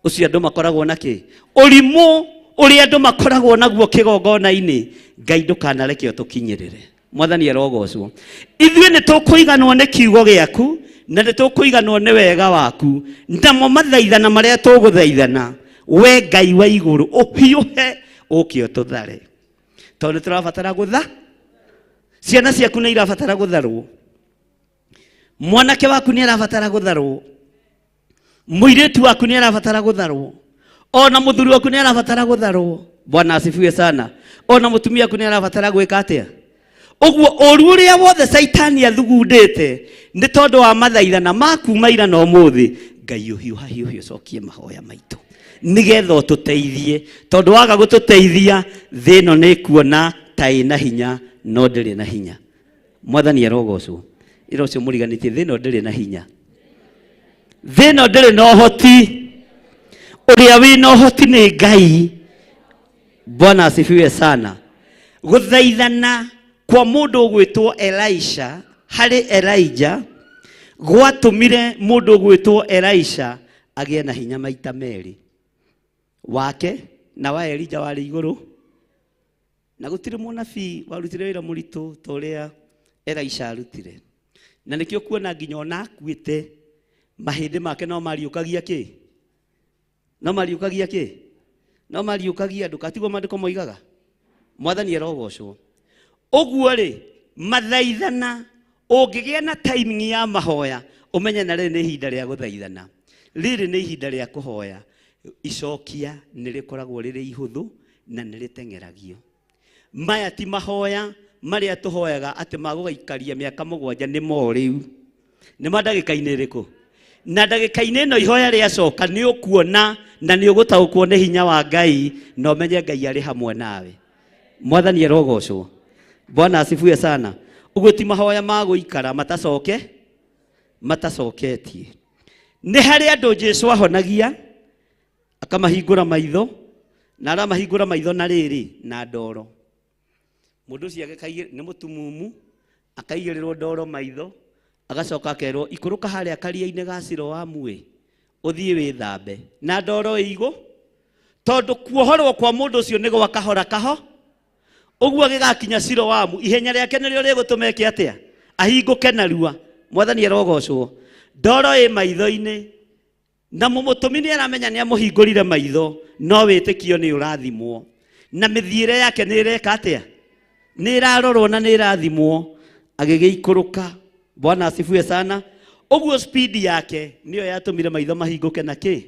Ũcio andũ makoragwo na kĩ? Ũrimũ ũrĩa andũ makoragwo naguo kĩgongona-inĩ, Ngai ndũkanareke ũtũkinyĩrĩre. Mwathani arogocwo. Ithuĩ nĩ tũkũiganwo nĩ kiugo gĩaku na nĩ tũkũiganwo nĩ wega waku. Ndamo mathaithana marĩa tũgũthaithana. We Ngai wa igũrũ ũhiũhe ũkĩ ũtũthare. Tondũ tũrabatara gũtha. Ciana ciaku nĩ irabatara gũtharwo. Mwanake waku nĩ arabatara gũtharwo. Mũirĩtu waku nĩ arabatara gũtharwo. Ona mũthuri waku nĩ arabatara gũtharwo. Bwana asifiwe sana. Ona mũtumia waku nĩ arabatara gwĩka atĩa? Ũguo ũru ũrĩa wothe Saitani athugundĩte nĩ tondũ wa mathaithana maku maira na ũmũthĩ, Ngai ũhiũha cokie mahoya maitũ nĩgetha ũtũteithie. Tondũ waga gũtũteithia thĩ ĩno nĩ kuona ta ĩna hinya no ndĩrĩ na hinya. Mwathani arogocwo. Ĩra ũcio mũriganĩtie thĩ ĩno ndĩrĩ na hinya. Thĩ ĩno ndĩrĩ na ũhoti. Ũrĩa wĩ na ũhoti nĩ Ngai. Bwana asifiwe sana. Gũthaithana kwa mũndũ ũgwĩtwo Elisha harĩ Elijah gwatũmire mũndũ ũgwĩtwo Elisha agĩe na hinya maita merĩ. Wake na wa Elijah warĩ igũrũ. Na gũtirĩ mũnabii warutire wĩra mũritũ ta ũrĩa Elisha arutire. Na nĩkĩo kuona nginya ona akuĩte mahĩndĩ make no mariũkagia kĩ? No mariũkagia kĩ? No mariũkagia andũ. Katigwo maandĩko moigaga. Mwathani arogocwo. Ũguo rĩ, mathaithana ũngĩgĩa na timing ya mahoya ũmenye na rĩrĩ nĩ ihinda rĩa gũthaithana. Rĩrĩ nĩ ihinda rĩa kũhoya. Icokia nĩ rĩkoragwo rĩrĩ ihũthũ na nĩ rĩteng'eragio. Maya ti mahoya marĩa tũhoyaga atĩ magũgaikaria mĩaka 7 nĩ mo rĩu. Nĩ mandagĩka-inĩ rĩkũ? Na ndagĩka-inĩ ĩno ihoya rĩacoka nĩ ũkuona na nĩ ũgũtaũkwo nĩ hinya wa Ngai na ũmenye Ngai arĩ hamwe nawe. Mwathani arogocwo. Bwana asifiwe sana. Ũguo ti mahoya ma gũikara matacoketie. Nĩ harĩ andũ Jesũ ahonagia akamahingũra maitho na aramahingũra maitho na rĩrĩ na ndoro. Mũndũ ũcio nĩ mũtumumu akaigĩrĩrwo ndoro maitho agacoka akerwo ikũrũka harĩa karia-inĩ ga Siloamu ũthiĩ wĩthambe na ndoro ĩigũ. Tondũ kuohorwo kwa mũndũ ũcio nĩ gwa kahora kaho. Ũguo gĩgakinya Siloamu ihenya rĩake nĩrĩo rĩgũtũma eke atĩa? Ahingũke narua. Mwathani arogocwo. Ndoro ĩ maitho-inĩ na mũmũtũmi nĩ aramenya nĩ amũhingũrire maitho no wĩtĩkio nĩ ũrathimwo. Na mĩthiĩre yake nĩ ĩreka atĩa? Nĩ ĩrarorwo na nĩ ĩrathimwo. Agĩgĩikũrũka. Bwana asifiwe sana. Ũguo speed yake nĩyo yatũmire maitho mahingũke na kĩ?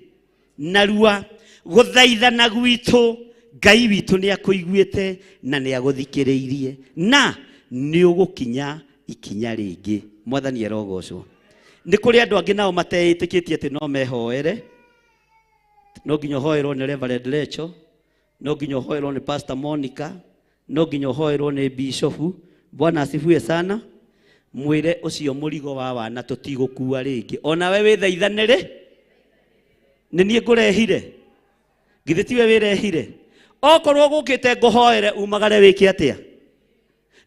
Narua. Gũthaithana gwitũ Ngai witũ nĩ akũiguĩte na nĩ agũthikĩrĩirie na nĩ ũgũkinya ikinya rĩngĩ. Mwathani arogocwo. Nĩ kũrĩ andũ angĩ nao mateĩtĩkĩtie atĩ no mehoere. No nginya ũhoerwo nĩ Reverend Lecho, no nginya ũhoerwo nĩ Pastor Monica, no nginya ũhoerwo nĩ Bishop. Bwana asifiwe sana. Mwĩre ũcio mũrigo wa wana tũtigũkua rĩngĩ. Ona we wĩthaithanĩre. Nĩ niĩ ngũrehire. Githĩ tiwe wĩrehire. Okorwo gũkĩte ngũhoere umagare wĩke atĩa?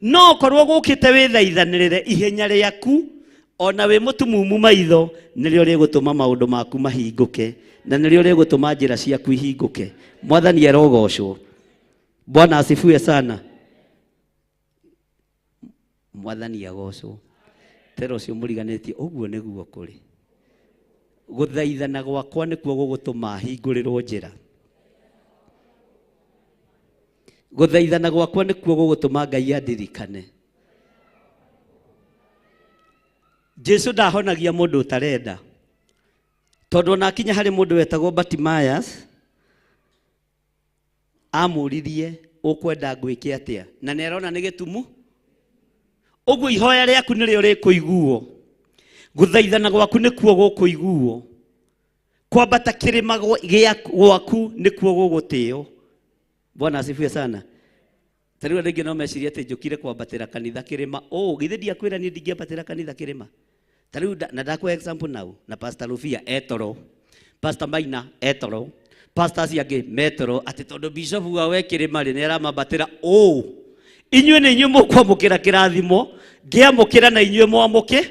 No okorwo gũkĩte wĩthaithanĩrĩre ihenya rĩaku ona wĩ mũtumumu maitho nĩrĩo rĩgũtũma maũndũ maku mahingũke na nĩrĩo rĩgũtũma njĩra ciaku ihingũke. Mwathani arogocwo. Bwana asifiwe sana. Mwathani agocwo. Tero ũcio mũriganĩtie ũguo nĩguo kũrĩ. Gũthaithana gwakwa nĩkuo gũgũtũma hingũrĩrwo njĩra. Gũthaithana gwakwa nĩkuo gũgũtũma Ngai andirikane. Jesũ ndahonagia mũndũ ũtarenda. Tondũ ona akinya harĩ mũndũ wetagwo Bartimaeus amũririe ukwenda ngwike atia na nä arona nä gä tumu å guo ihoya rä aku nä rä o rä kå iguo gå thaithana gwaku nä kuo gå kå iguo kwambata kä rä ma gwaku nä kuo gå gå tä o. Bwana asifiwe sana. Tarĩu rĩngĩ no meciria atĩ njũkire kwambatĩra kanitha kĩrĩma. Githĩ ndiakwĩra niĩ ndingĩambatĩra kanitha kĩrĩma? Tarĩu na ndakũhe example nau na Pastor Rufia etoro, Pastor Maina etoro, Pastor acio angĩ metoro atĩ tondũ bishop we kĩrĩma rĩ nĩ aramambatĩra. Inyuĩ nĩ inyuĩ mũkwamũkĩra kĩrathimo ngĩamũkĩra na inyuĩ mwamũke.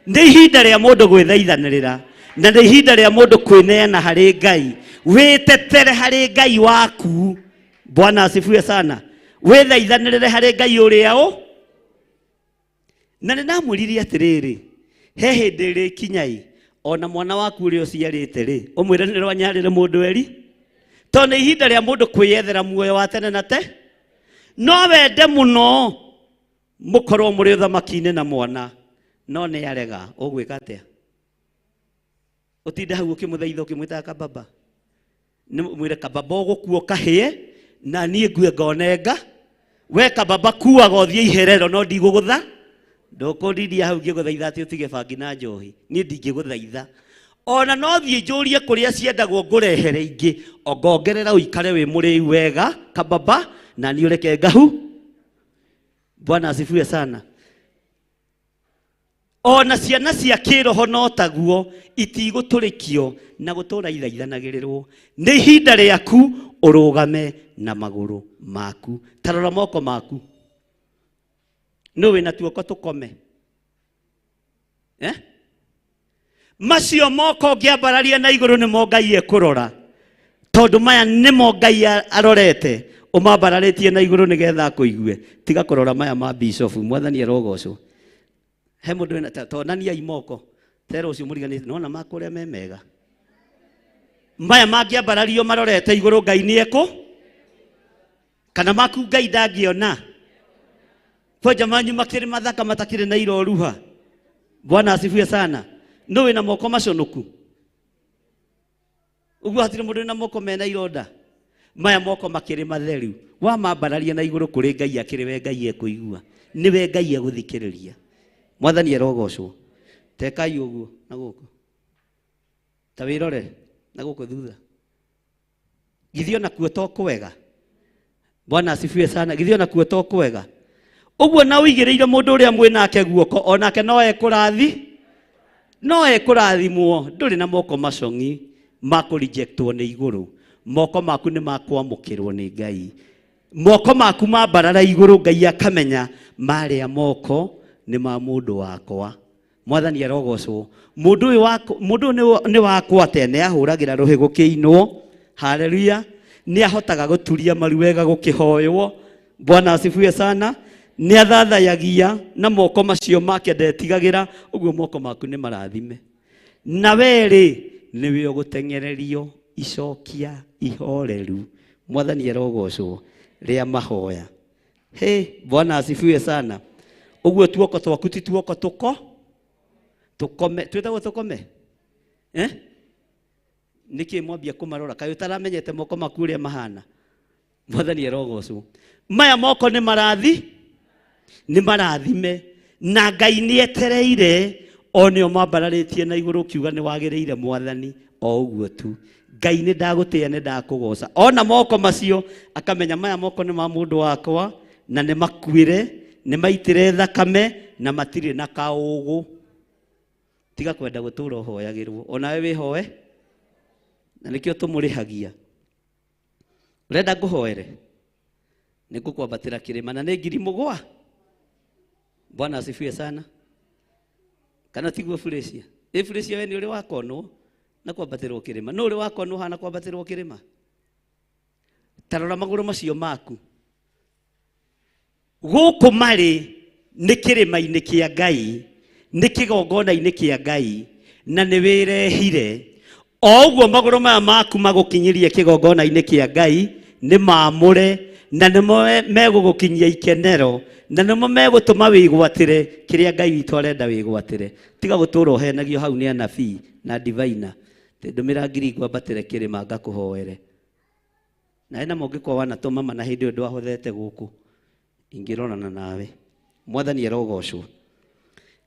Nĩ ihinda rĩa mũndũ gwĩthaithanĩrĩra na nĩ ihinda rĩa mũndũ kwĩneana harĩ Ngai. Wĩtetere harĩ Ngai waku. Bwana asifiwe sana. Wĩthaithanĩrĩre harĩ Ngai ũrĩa ũ. Na nĩ ndamwĩrire atĩrĩrĩ, he hĩndĩ ĩrĩ kinyai ona mwana waku ũrĩa ũciarĩte rĩ ũmwĩre nĩ rwanyarĩre mũndũ eri. Tondũ nĩ ihinda rĩa mũndũ kwĩyethera muoyo wa tene na te. No wende mũno mũkorwo mũrĩ ũthamaki-inĩ na mwana no nĩ arega. Ũgwĩka atĩa? Ũtinde hau ũkĩmũthaitha ũkĩmwĩtaga kababa. Mwĩre kababa ũgũkua kahĩe na niĩ ngue ngonenga. We kababa kuaga ũthiĩ iherero no ndigũgũtha. Ndũkũndiria hau ngĩgũthaitha atĩ ũtige bangi na njohi. Niĩ ndingĩgũthaitha. Ona no thiĩ njũrie kũrĩa ciendagwo ngũrehere ingĩ ongongerera ũikare wĩ mũrĩu wega kababa na niĩ ũreke ngahu. Bwana asifiwe sana. Ona ciana cia kĩroho no taguo itigũtũrĩkio na gũtũra ithaithanagĩrĩrwo. Nĩ ihinda rĩaku ũrũgame na magũrũ maku. Tarora moko maku. No wĩna tuoko tũkome. Macio moko ngĩambararia na igũrũ nĩmo Ngai ekũrora. Tondũ maya nĩmo Ngai arorete. Ũmambararĩtie na igũrũ nĩgetha akũigue. Tiga kũrora maya ma bishop. Mwathani arogocwo. He mũndũ wĩna tonania imoko. Tera ũcio mũriganĩte nona makũrĩa me mega. Maya mangĩambarario marorete igũrũ Ngai nĩ ekũ? Kana maku Ngai ndangĩona? Kwa jamani makĩrĩ mathaka matakĩrĩ na iroruha. Bwana asifiwe sana. No wĩna moko maconoku. Ũguo hatirĩ mũndũ wĩna moko mena ironda. Maya moko makĩrĩ matheru. Wamambararia na igũrũ kũrĩ Ngai akĩrĩ we Ngai ekũigua. Nĩwe Ngai egũthikĩrĩria. Mwathani arogocwo. Tekai ũguo na gũkũ. Ta wĩrore na gũkũ thutha. Githio na kuo to kwega. Bwana asifiwe sana. Githio na kuo to kwega. Ũguo na ũigĩrĩire mũndũ ũrĩa mwĩ nake guoko onake no ekũrathi. No ekũrathimwo. Ndũrĩ na moko macong'i ma kũrejectwo nĩ igũrũ. Moko maku nĩ makwamũkĩrwo nĩ Ngai. Moko maku mambarara igũrũ Ngai akamenya marĩa moko nĩ ma mũndũ wakwa. Mwathani arogocwo. Mũndũ nĩ wakwa tene ahũragĩra rũhĩ gũkĩinwo. Haleluya. Nĩ ahotaga gũturia maru wega gũkĩhoywo. Bwana asifiwe sana. Nĩ athathayagia na moko macio make ndetigagĩra. Ũguo moko maku nĩ marathime. Na werĩ nĩwe ũgũteng'ererio icokia ihoreru. Mwathani arogocwo rĩa mahoya. Bwana asifiwe sana. Ũguo tuoko twaku ti tuoko tũkome. Twĩtagwo tũkome? Nĩkĩ mwambia kũmarora? Kaĩ ũtaramenyete moko maku ũrĩa mahana? Mwathani arogocwo. Maya moko nĩ marathime. Na Ngai nĩ etereire o nĩo mambararĩtie na igũrũ kiuga nĩ wagĩrĩire Mwathani. O ũguo tu. Ngai nĩ ndagũtĩa nĩ ndakũgoca. Ona moko macio akamenya maya moko nĩ ma mũndũ wakwa na nĩ makuĩre, nĩ maitĩre thakame na matirĩ na kaũgũ. Tiga kwenda gũtũra ũhoyagĩrwo. Onawe wĩhoe na nĩkĩo tũmũrĩhagia. Ũrenda ngũhoere? Nĩ ngũkwambatĩra kĩrĩma na nĩ 7,000. Bwana asifiwe sana. Kana tiguo Felicia? Felicia we nĩ ũrĩ wakonwo na kwambatĩrwo kĩrĩma. No ũrĩ wakonwo hana kwambatĩrwo kĩrĩma. Tarora magũrũ macio maku. Gũkũ marĩ nĩ kĩrĩma-inĩ kĩa Ngai, nĩ kĩgongona-inĩ kĩa Ngai na nĩ wĩrehire. O ũguo magũrũ maya maku magũkinyĩrie kĩgongona-inĩ kĩa Ngai nĩ maamũre na nĩmo megũgũkinyia ikenero na nĩmo megũtũma wĩgwatĩre kĩrĩa Ngai witũ arenda wĩgwatĩre. Tiga gũtũra ũhenagio hau nĩ anabii na divaina. Ndũmĩra ngiri ngwambatĩre kĩrĩma ngakũhoere. na ena monge kwa wanatoma mana hindi ndo ahothete guku ingirorana nawe mwathani arogocwo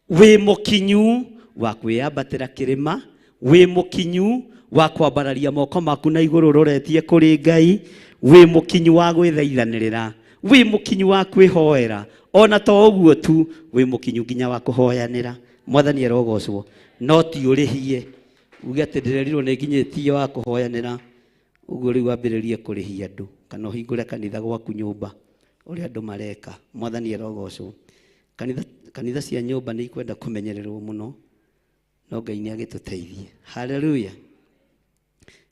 wi mukinyu wa kwiyambatira kirima wi mukinyu wa kwambararia moko maku na iguru roretie kuri Ngai wi mukinyu wa gwithaithanirira wi mukinyu wa kwihoera ona to uguo tu wi mukinyu nginya wa kuhoyanira mwathani arogocwo no ti urihie uge atendererirwo ni nginyitie wa kuhoyanira uguo riu ambiririe kurihia andu kana uhingure kanitha gwaku nyumba uri andu mareka mwathani arogocwo kanitha cia nyumba ni ikwenda kumenyererwo muno no Ngai ni agituteithie haleluya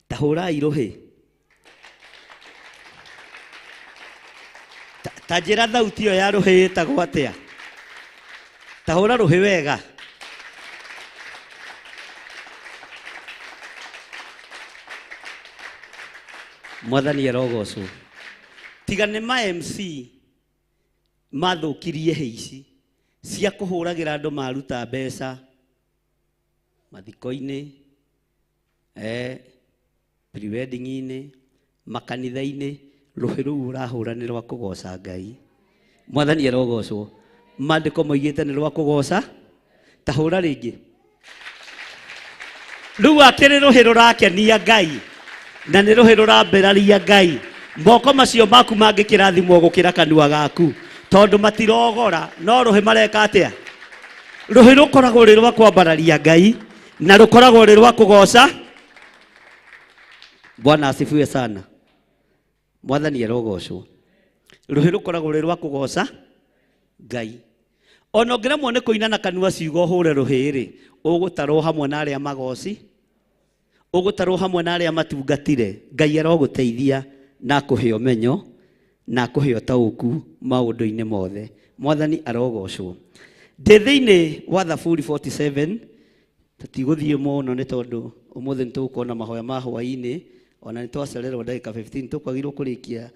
tahurai ruhi tajira thauti yo ya ruhi itagwo atia tahura ruhi wega mwathani arogocwo tigane ma MC mathukirie heici cia kuhuragira andu maruta mbeca mathiko-ini pre-wedding-ini makanitha-ini ruhi ruu urahura ni rwa kugoca Ngai mwathani arogocwo mandiko moigite ni rwa kugoca tahura ringi riu akiri ruhi rurakenia Ngai na ni ruhi ruramberaria Ngai moko macio maku mangikirathimwo gukira kanua gaku tondu matirogora no ruhi mareka atia ruhi rukoragwo ri rwa kwambararia Ngai na rukoragwo ri rwa kugoca Bwana asifiwe sana mwathani arogocwo ruhi rukoragwo ri rwa kugoca Ngai ono ngiramwo ni kuina na kanua ciugo hure ruhi ri ugutarwo hamwe na aria magoci ugutarwo hamwe na aria matungatire Ngai aroguteithia na kuheo menyo na kuheo tauku maundu-ini mothe mwathani arogocwo ndi thiini wa Thaburi 47 tutiguthie muno ni tondu umuthi nitukuona mahoya ma hwaini ona nitwacererwo ndagika 15 tukwagirwo kurikia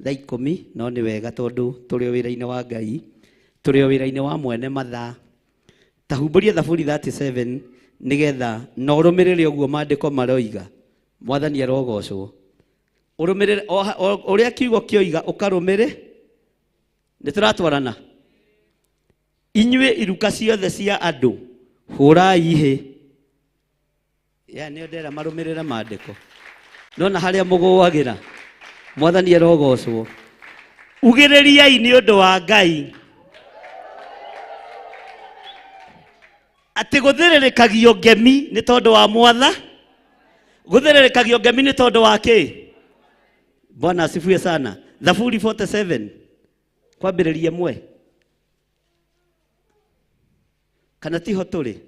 thaa 10 no ni wega tondu turi wira-ini wa Ngai turi wira-ini wa mwene mathaa tahumburia Thaburi 37 nigetha no urumirire uguo mandiko maroiga mwathani arogocwo urumirire uria kiugo kioiga ukarumire nituratwarana inyue iruka ciothe cia andu hurai hi ni ndera marumirire mandiko nona haria muguagira mwathani arogocwo ugiririai ni undu wa Ngai ati guthiririkagio ngemi ni tondu wa mwatha guthiririkagio ngemi ni tondu wa ki Bwana asifiwe sana Thaburi 47 kwambiriria mwe kana tiho turi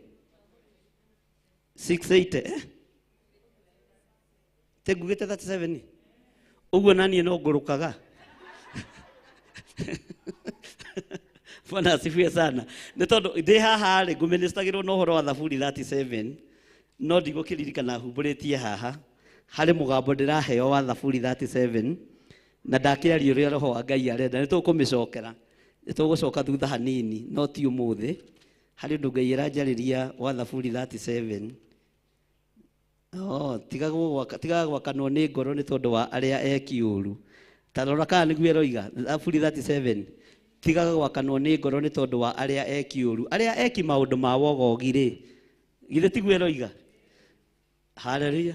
680 tegugite 37 uguo nani no ngurukaga Bwana asifiwe sana ni tondu ndi haha ri nguministagirwo no horo wa Thaburi 37 no ndigukiririkana humburitie haha hari mugambo ndiraheo wa Thaburi 37 na ndakiaria ria roho wa Ngai arenda ni tukumicokera ni tugucoka thutha hanini no ti umuthi hari ndu Ngai aranjariria wa Thaburi 37 tiga gwakanwo ni ngoro ni tondu wa aria ekiuru tarora kana niguo roiga Thaburi 37 tiga gwakanwo ni ngoro ni tondu wa aria ekiuru aria eki maundu ma wogogi ri githe tiguo roiga haleluya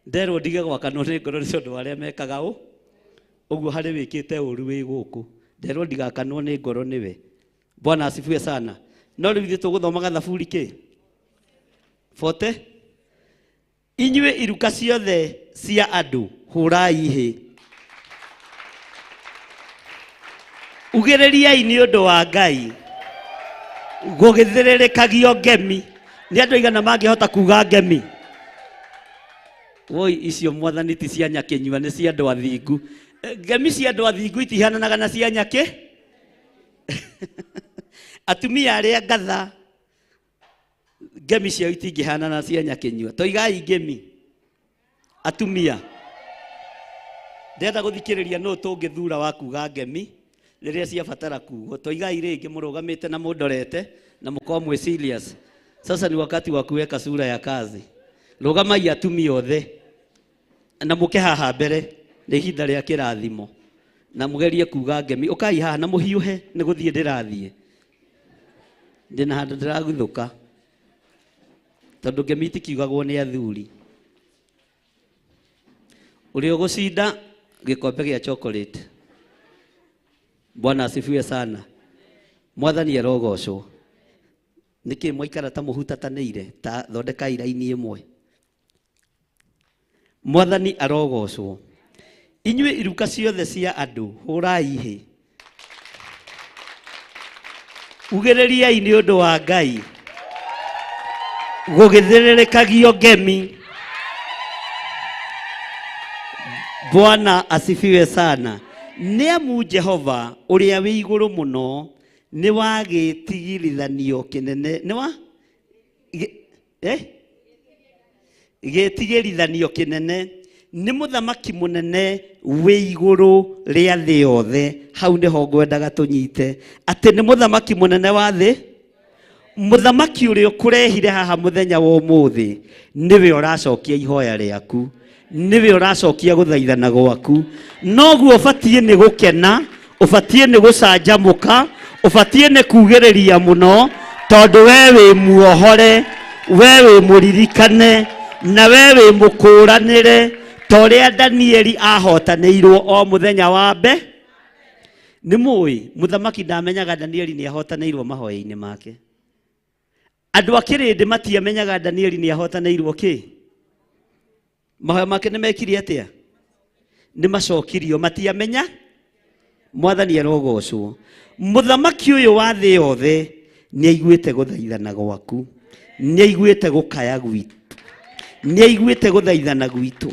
nderwo ndige gwakanwo ni ngoro ni tondu wa aria mekaga uguo hari wikite uru wi guku nderwo ndigakanwo ni ngoro niwe Bwana asifiwe sana no riu ithu tuguthomaga Thaburi ki 40 inyue iruka ciothe cia andu hurai hi ugiririai ni undu wa Ngai gugithiririkagio ngemi ni andu igana mangihota kuga ngemi woi icio mwathani ti cia nyakinyua ni cia andu athingu ngemi cia andu athingu itihananaga na cia nyaki atumia aria ngatha ngemi ciao itingihana na cia nyakinyua toigai ngemi atumia ndenda guthikiriria no tungithura wa kuga ngemi riria cia batara kugo toigai ringi murugamite na mundorete na muko mwe serious sasa ni wakati wa kuweka sura ya kazi rugamai atumia othe na muke haha mbere nĩ ihinda rĩa kĩrathimo na mũgerie kuga ngemi ũkai haha na mũhiũhe nĩ gũthiĩ ndĩrathiĩ ndĩna handũ ndĩraguthũka tondũ ngemi itikiugagwo nĩ athuri ũrĩa ũgũcinda gĩkombe gĩa chocolate. Bwana asifiwe sana. Mwathani arogocwo. Nĩkĩ mwaikara ta mũhutatanĩire ta thondeka iraini ĩmwe. Mwathani arogocwo. Inyuĩ iruka ciothe cia andũ hũrai hĩ. Ugĩrĩriai nĩ ũndũ wa Ngai. Gũgĩthĩrĩrĩkagio ngemi. Bwana asifiwe sana. Nĩamu Jehova ũrĩa wĩ igũrũ mũno nĩ wagĩtigĩrithanio kĩnene gĩtigĩrithanio kĩnene nĩ mũthamaki mũnene wĩ igũrũ rĩa thĩ yothe. Hau nĩho ngwendaga tũnyite atĩ nĩ mũthamaki mũnene wa thĩ. Mũthamaki ũrĩa ũkũrehire haha mũthenya wa ũmũthĩ nĩwe ũracokia ihoya rĩaku, niwe ũracokia gũthaithana gwaku. Noguo ũbatiĩ nĩ gũkena, ũbatiĩ nĩ gũcanjamũka, ũbatiĩ nĩ kugĩrĩria mũno tondũ we wĩ muohore, we wĩ mũririkane na we wĩ mũkũranĩre ta ũrĩa Danieli ahotanĩirwo o mũthenya wa mbere. Nĩ mũĩ mũthamaki ndamenyaga Danieli nĩ ahotanĩirwo mahoya-inĩ make. Andũ a kĩrĩndĩ matiamenyaga Danieli nĩ ahotanĩirwo kĩ? Mahoya make nĩ mekire atĩa? Nĩ macokirio matiamenya. Mwathani arogocwo. Mũthamaki ũyũ wa thĩ yothe nĩ aiguĩte gũthaithana gwaku, nĩ aiguĩte gũkaya gwitũ, nĩ aiguĩte gũthaithana gwitũ,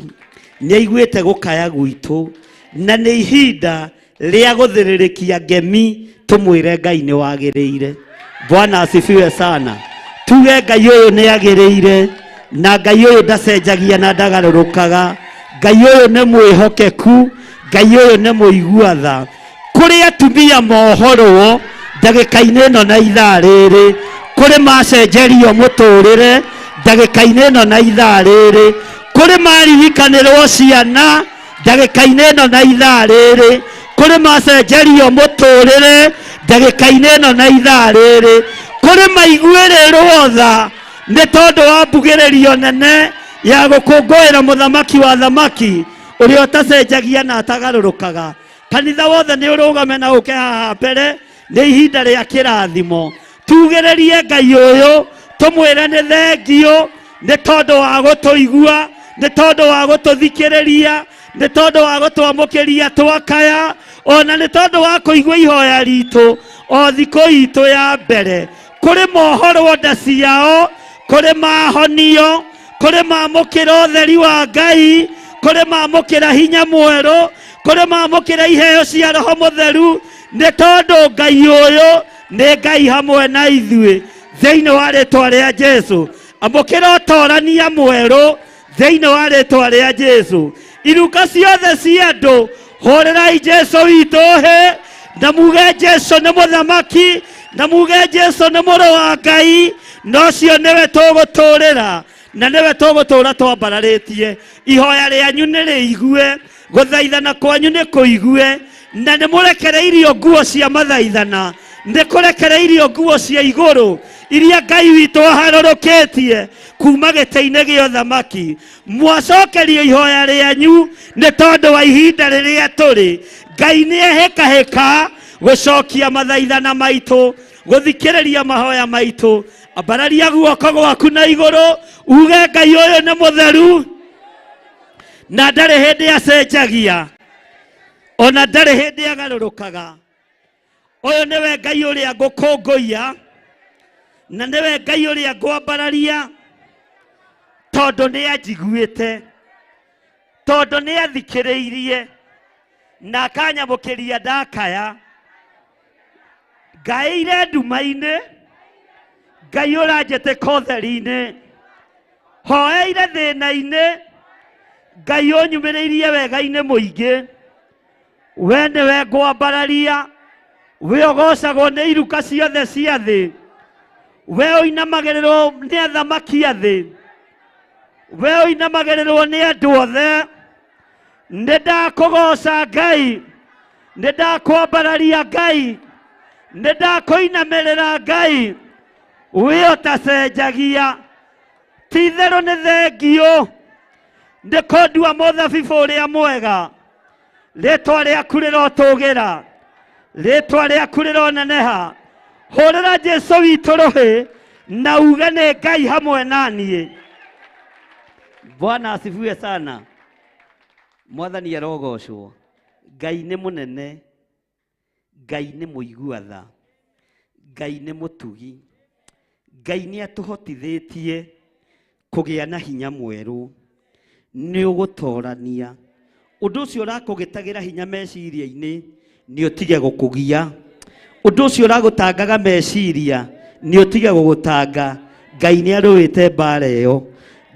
nĩ aiguĩte gũkaya gwitũ, na nĩ ihinda rĩa gũthĩrĩrĩkia ngemi tũmwĩre Ngai nĩ wagĩrĩire. Bwana asifiwe sana. Tuge Ngai ũyũ nĩ agĩrĩire na Ngai ũyũ ndacenjagia na ndagarũrũkaga. Ngai ũyũ nĩ mwĩhokeku, Ngai ũyũ nĩ mũigua tha. Kũrĩ atumia mohorwo ndagĩka-inĩ ĩno na ithaa rĩrĩ, kũrĩ macenjerio mũtũrĩre ndagĩka-inĩ ĩno na ithaa rĩrĩ, kũrĩ maririkanĩrwo ciana ndagĩka-inĩ ĩno na ithaa rĩrĩ, kũrĩ macenjerio mũtũrĩre ndagĩka-inĩ ĩno na ithaa rĩrĩ, kũrĩ maiguĩrĩrwo tha nĩ tondũ wa mbugĩrĩrio nene ya gũkũngũĩra mũthamaki wa thamaki ũrĩa ũtacenjagia na atagarũrũkaga. Kanitha wothe nĩ ũrũgame na ũke haha mbere, nĩ ihinda rĩa kĩrathimo. Tugĩrĩrie Ngai ũyũ, tũmwĩre nĩ thengio nĩ tondũ wa gũtũigua, nĩ tondũ wa gũtũthikĩrĩria, nĩ tondũ wa gũtwamũkĩria twakaya, ona nĩ tondũ wa kũigua ihoya ritũ o thikũ itũ ya mbere. Kũrĩ mohorwo nda ciao, kũrĩ mahonio, kũrĩ mamũkĩra ũtheri wa Ngai, kũrĩ mamũkĩra hinya mwerũ, kũrĩ mamũkĩra iheo cia Roho Mũtheru, nĩ tondũ Ngai ũyũ nĩ Ngai hamwe na ithuĩ thĩinĩ wa rĩtwa rĩa Jesũ. Amũkĩra ũtorania mwerũ thĩinĩ wa rĩtwa rĩa Jesũ. Iruka ciothe cia andũ hũrĩrai Jesũ witũ hĩ, na muge Jesũ nĩ mũthamaki, na muge Jesũ nĩ mũrũ wa Ngai, na ũcio nĩwe tũgũtũrĩra na nĩwe tũgũtũra twambararĩtie. Ihoya rĩanyu nĩ rĩigue, gũthaithana kwanyu nĩ kũigue, na nĩ mũrekereirio nguo cia mathaithana, nĩ kũrekereirio nguo cia igũrũ iria Ngai witũ aharũrũkĩtie kuma gĩtĩ-inĩ gĩa ũthamaki. Mwacokerio ihoya rĩanyu nĩ tondũ wa ihinda rĩrĩa tũrĩ. Ngai nĩ ehĩkahĩka gũcokia mathaithana maitũ, gũthikĩrĩria mahoya maitũ. Ambararia guoko gwaku na igũrũ, uge Ngai ũyũ nĩ mũtheru na ndarĩ hĩndĩ acenjagia, ona ndarĩ hĩndĩ agarũrũkaga. Ũyũ nĩwe Ngai ũrĩa ngũkũngũiya, na nĩwe Ngai ũrĩa ngwambararia, tondũ nĩ anjiguĩte, tondũ nĩ athikĩrĩirie na akanyamũkĩria ndakaya. Ngaĩire nduma-inĩ, Ngai ũranjĩtĩka ũtheri-inĩ, hoeire thĩna-inĩ, Ngai ũnyumĩrĩirie wega-inĩ mũingĩ. We nĩwe ngwambararia, we ũgocagwo nĩ iruka ciothe cia thĩ, we ũinamagĩrĩrwo nĩ athamaki a thĩ, we ũinamagĩrĩrwo nĩ andũ othe, Nĩndakũgoca Ngai, nĩndakwambararia Ngai, nĩndakũinamĩrĩra Ngai, we ũtacenjagia. Ti-itherũ nĩ thengio nĩ kũndua mũthabibũ ũrĩa mwega. Rĩĩtwa rĩaku rĩrotũgĩra, rĩĩtwa rĩaku rĩroneneha. Hũrĩra Jesũ witũ rũhĩ na uge nĩ Ngai hamwe naniĩ. Bwana asifiwe sana. Mwathani arogocwo. Ngai nĩ mũnene, Ngai nĩ mũigua-tha, Ngai nĩ mũtugi, Ngai nĩ atũhotithĩtie kũgĩa na hinya mwerũ. Nĩ ũgũtorania ũndũ ũcio ũrakũgĩtagĩra hinya meciria-inĩ, nĩ ũtige gũkũgia. Ũndũ ũcio ũragũtangaga meciria, nĩ ũtige gũgũtanga. Ngai nĩ arũĩte mbara ĩyo.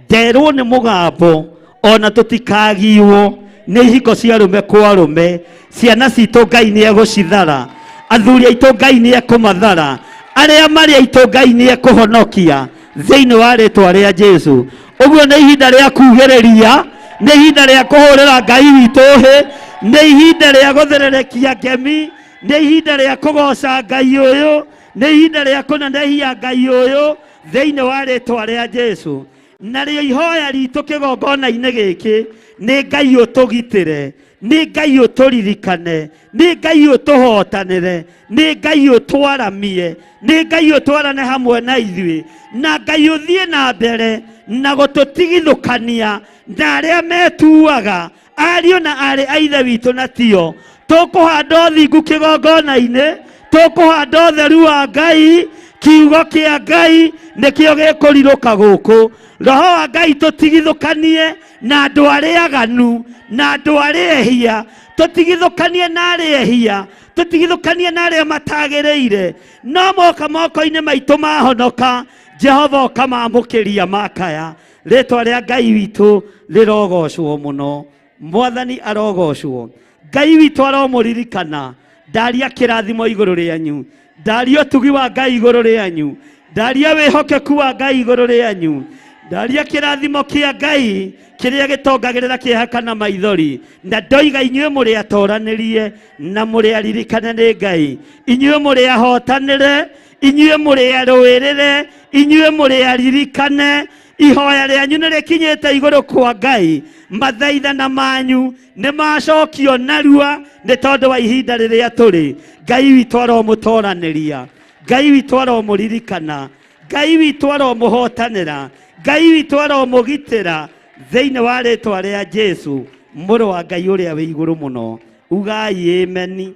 Nderwo nĩ mũgambo, ona tũtikagiwo nĩ ihiko cia arũme kwa arũme. Ciana citũ Ngai nĩ egũcithara, athuri aitũ Ngai nĩ ekũmathara, arĩa marĩ aitũ Ngai nĩ ekũhonokia thĩinĩ wa rĩĩtwa rĩa Jesũ. Ũguo nĩ ihinda rĩa kugĩrĩria, nĩ ihinda rĩa kũhũrĩra Ngai witũ hĩ, nĩ ihinda rĩa gũthererekia ngemi, nĩ ihinda rĩa kũgoca Ngai ũyũ, nĩ ihinda rĩa kũnenehia Ngai ũyũ thĩinĩ wa rĩĩtwa rĩa Jesũ. Narĩo ihoya ritũ kĩgongona-inĩ gĩkĩ nĩ Ngai ũtũgitĩre, nĩ Ngai ũtũririkane, nĩ Ngai ũtũhotanĩre, nĩ Ngai ũtwaramie, nĩ Ngai ũtwarane hamwe na ithuĩ, na Ngai ũthiĩ na mbere na gũtũtigithũkania na arĩa metuaga ariũ na arĩ a ithe witũ na tio. Tũkũhanda ũthingu kĩgongona-inĩ, tũkũhanda ũtheru wa Ngai, kiugo kĩa Ngai nĩkĩo gĩkũrirũka gũkũ. Roho wa Ngai tũtigithũkanie na andũ arĩa aganu na andũ arĩa ehia, tũtigithũkanie na arĩa ehia, tũtigithũkanie na arĩa matagĩrĩire. No moka moko-inĩ maitũ mahonoka, Jehova ũkamamũkĩria makaya. Rĩĩtwa rĩa Ngai witũ rĩrogocwo mũno. Mwathani arogocwo. Ngai witũ aromũririkana. Ndaria kĩrathimo igũrũ rĩanyu, ndaria ũtugi wa Ngai igũrũ rĩanyu, ndaria wĩhokeku wa Ngai igũrũ rĩanyu, ndaria kĩrathimo kĩa Ngai kĩrĩa gĩtongagĩrĩra kĩeha kana maithori. Na ndoiga inyuĩ mũrĩ atoranĩrie na mũrĩ aririkane nĩ Ngai, inyuĩ mũrĩ ahotanĩre, inyuĩ mũrĩ arũĩrĩre, inyuĩ mũrĩ aririkane. Ihoya rĩanyu nĩ rĩkinyĩte igũrũ kwa Ngai, mathaithana manyu nĩ macokio narua nĩ tondũ wa ihinda rĩrĩa tũrĩ. Ngai witũ aromũtoranĩria, Ngai witũ aromũririkana, Ngai witũ aromũhotanĩra, Ngai witũ aromũgitĩra thĩinĩ wa rĩĩtwa rĩa Jesũ mũrũ wa Ngai ũrĩa wĩ igũrũ mũno. Ugai ameni.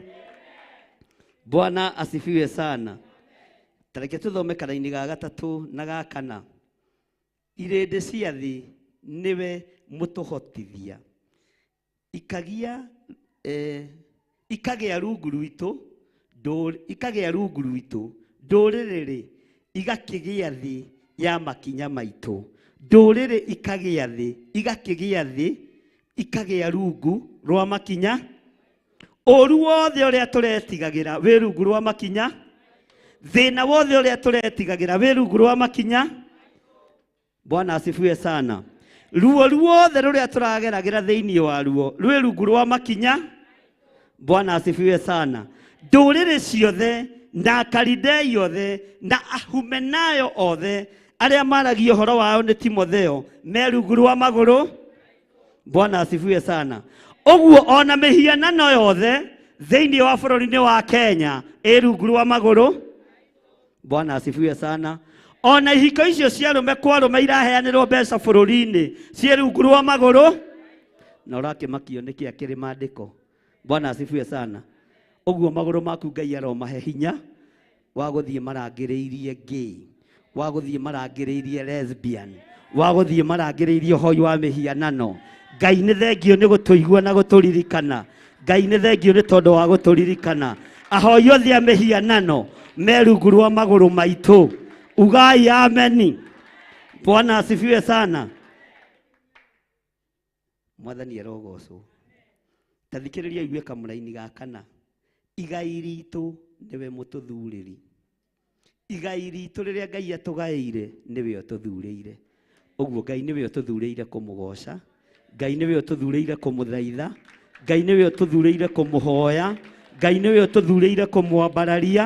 Bwana asifiwe sana. Tareke tũthome karaini ga gatatũ na ga kana. Irĩndĩ cia thĩ nĩwe mũtũhotithia, ikagĩa rungu rwitũ, ndũrĩrĩ igakĩgĩa thĩ ya makinya maitũ. Ndũrĩrĩ ikagĩa thĩ, igakĩgĩa thĩ, ikagĩa rungu rwa makinya. Ũru wothe ũrĩa tũretigagĩra wĩ rungu rwa makinya. Thĩna wothe ũrĩa tũretigagĩra wĩ rungu rwa makinya. Bwana asifiwe sana. Ruo ruothe rũrĩa tũrageragĩra thĩinĩ wa ruo rwĩ rungu rwa makinya. Bwana asifiwe sana. Ndũrĩrĩ ciothe na Kalidei othe na Ahumenayo othe arĩa maragia ũhoro wao nĩ Timotheo me rungu rwa magũrũ. Bwana asifiwe sana. Ũguo ona mĩhianano yothe thĩinĩ wa bũrũri-inĩ wa Kenya ĩ rungu rwa magũrũ. Bwana asifiwe sana. Ona ihiko icio cia arũme kwa arũme iraheanĩrwo mbeca bũrũri-inĩ ciĩ rungu rwa magũrũ. Na ũrakĩmakio nĩkĩ akĩrĩ maandĩko. Bwana asifiwe sana. Ũguo magũrũ maku Ngai aromahe hinya wa gũthiĩ marangĩrĩirie gay, wa gũthiĩ marangĩrĩirie lesbian, wa gũthiĩ marangĩrĩirie ũhoi wa mĩhianano. Ngai nĩ thengio nĩ gũtũigua na gũtũririkana. Ngai nĩ thengio nĩ tondũ wa gũtũririkana. Ahoi othe a mĩhianano me rungu rwa magũrũ maitũ. Ugai ameni. Bwana asifiwe sana. Mwathani arogocwo. Tathikĩrĩria igue kamũraini ga kana. Igai ritũ nĩwe mũtũthurĩri. Igai ritũ rĩrĩa Ngai atũgaĩire nĩwe ũtũthurĩire. Ũguo Ngai nĩwe ũtũthurĩire kũmũgoca, Ngai niwe ũtũthurĩire kũmũthaitha, Ngai niwe ũtũthurĩire kũmũhoya, Ngai niwe ũtũthurĩire kũmwambararia,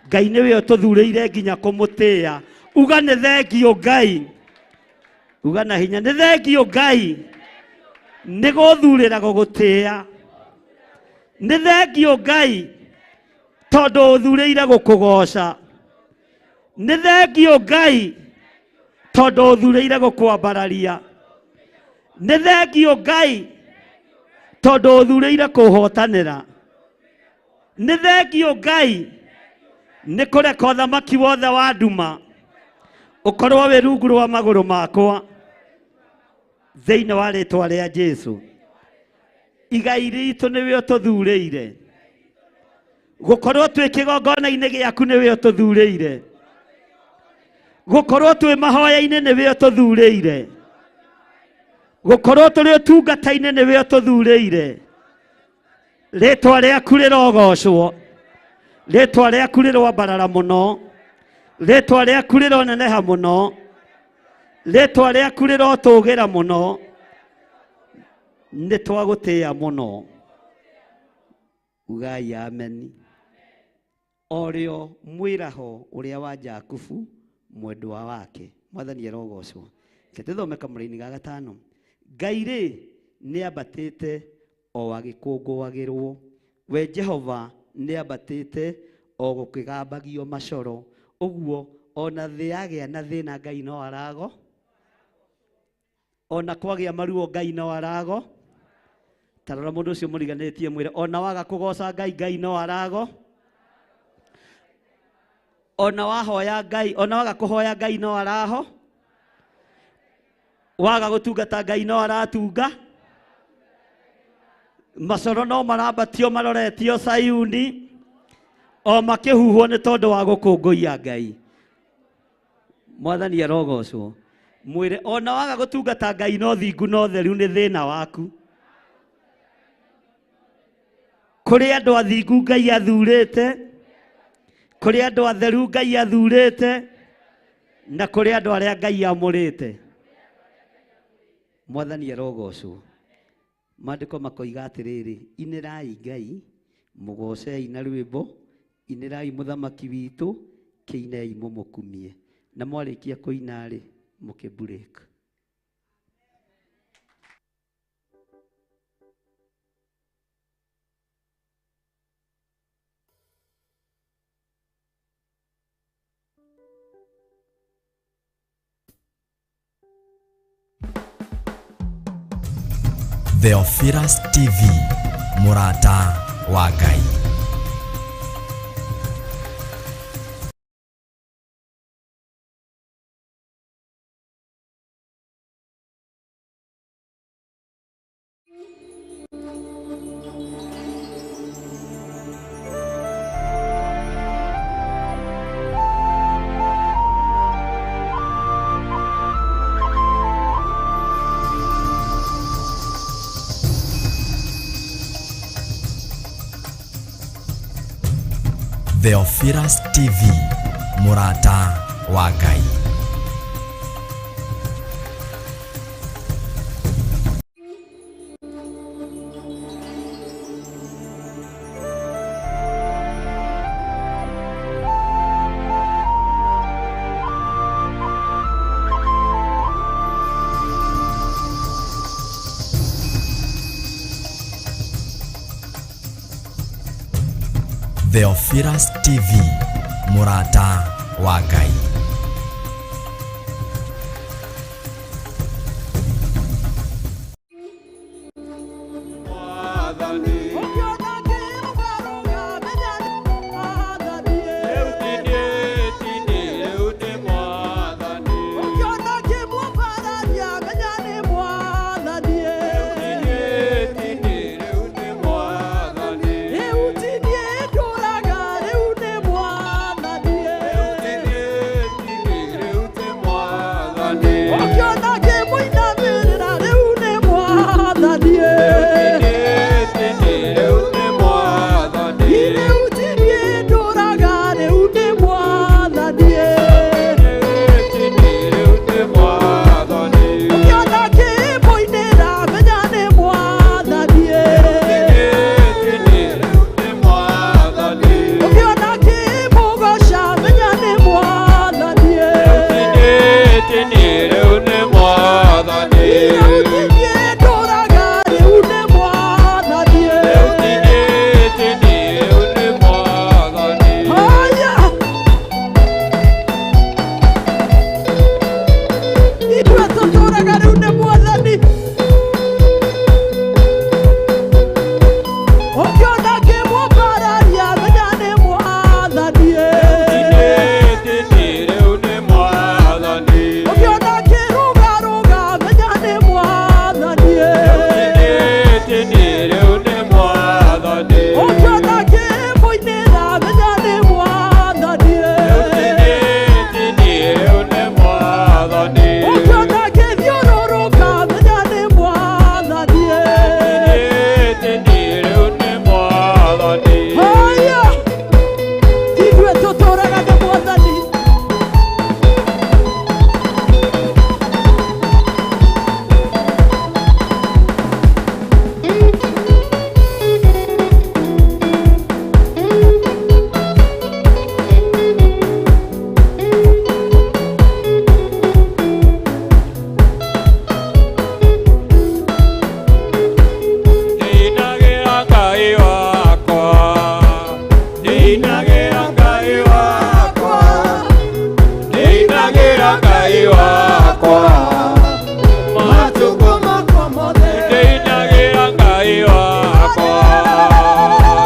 Ngai niwe ũtũthurĩire nginya kũmũtĩĩa. Uga nĩ thengio Ngai, uga na hinya nĩ thengio Ngai, nĩ gũthurĩra gũgũtĩĩa, nĩ thengio Ngai tondũ ũthurĩire gũkũgoca, nĩ thengio Ngai tondũ ũthurĩire gũkwambararia, nĩ thengio Ngai tondũ ũthurĩire kũhotanĩra, nĩ thengio Ngai nĩ kũreka ũthamaki wothe wa nduma ũkorwo wĩ rungu rwa magũrũ makwa thĩinĩ wa rĩĩtwa rĩa Jesũ. Igai ritũ nĩwe ũtũthurĩire, gũkorwo twĩ kĩgongona-inĩ gĩaku nĩwe ũtũthurĩire, gũkorwo twĩ mahoya-inĩ nĩwe ũtũthurĩire, gũkorwo tũrĩ ũtungata-inĩ nĩwe ũtũthurĩire. Rĩĩtwa rĩaku rĩrogocwo, rĩĩtwa rĩaku rĩrombarara mũno, rĩĩtwa rĩaku rĩroneneha mũno, rĩĩtwa rĩaku rĩrotũgĩra mũno, nĩ twagũtĩĩa mũno. Ugai ameni. Orĩo mwĩraho ũrĩa wa Jakubu mwendwa wake. Mwathani arogocwo. Tũthome kamũra-inĩ ga gatano. Ngai rĩ nĩ ambatĩte o agĩkũngũagĩrwo, we Jehova nĩ ambatĩte o gũkĩgambagio macoro. Ũguo ona thĩ yagĩa na thĩna Ngai no arago, ona kwagĩa maruo Ngai no arago. Tarora mũndũ ũcio mũriganĩtie mwĩre ona waga kũgoca Ngai, Ngai no arago. Ona wahoya Ngai, ona waga kũhoya Ngai no araho. Waga gũtungata Ngai no aratunga. Macoro no marambatio maroretio Sayuni, o makĩhuhwo nĩ tondũ wa gũkũngũiya Ngai. Mwathani arogocwo. Mwĩre ona waga gũtungata Ngai no thingu no theru nĩ thĩna waku. Kũrĩ andũ athingu Ngai athurĩte, kũrĩ andũ atheru Ngai athurĩte, na kũrĩ andũ arĩa Ngai amũrĩte. Mwathani arogocwo. Maandĩko makoiga atĩrĩrĩ, inĩrai Ngai, mũgocei na rwĩmbo, inĩrai mũthamaki witũ, kĩinei mũmũkumie. Na mwarĩkia kũina-rĩ, mũkĩburĩka. Theophilus TV, mũrata wa Ngai. Theophilus TV, mũrata wa Ngai. Theophilus TV, mũrata wa Ngai. Ngai wakwa matukũ makwa mothe ndĩinagĩra Ngai wakwa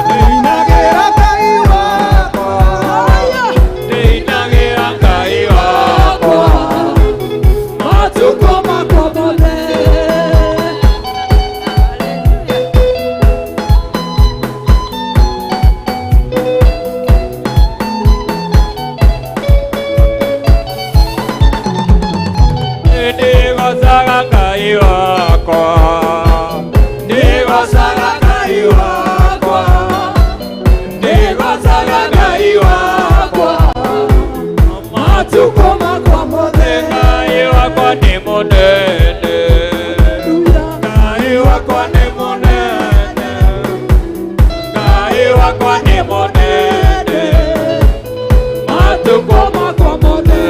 ndĩinagĩra Ngai wakwa ndĩinagĩra Ngai wakwa matukũ makwa mothe. Ndigocaga Ngai wakwa ndigocaga Ngai wakwa ndigocaga Ngai wakwa matukũ makwa mothe. Ngai wakwa nĩ mũnene Ngai wakwa nĩ mũnene Ngai wakwa nĩ mũnene matukũ makwa mothe.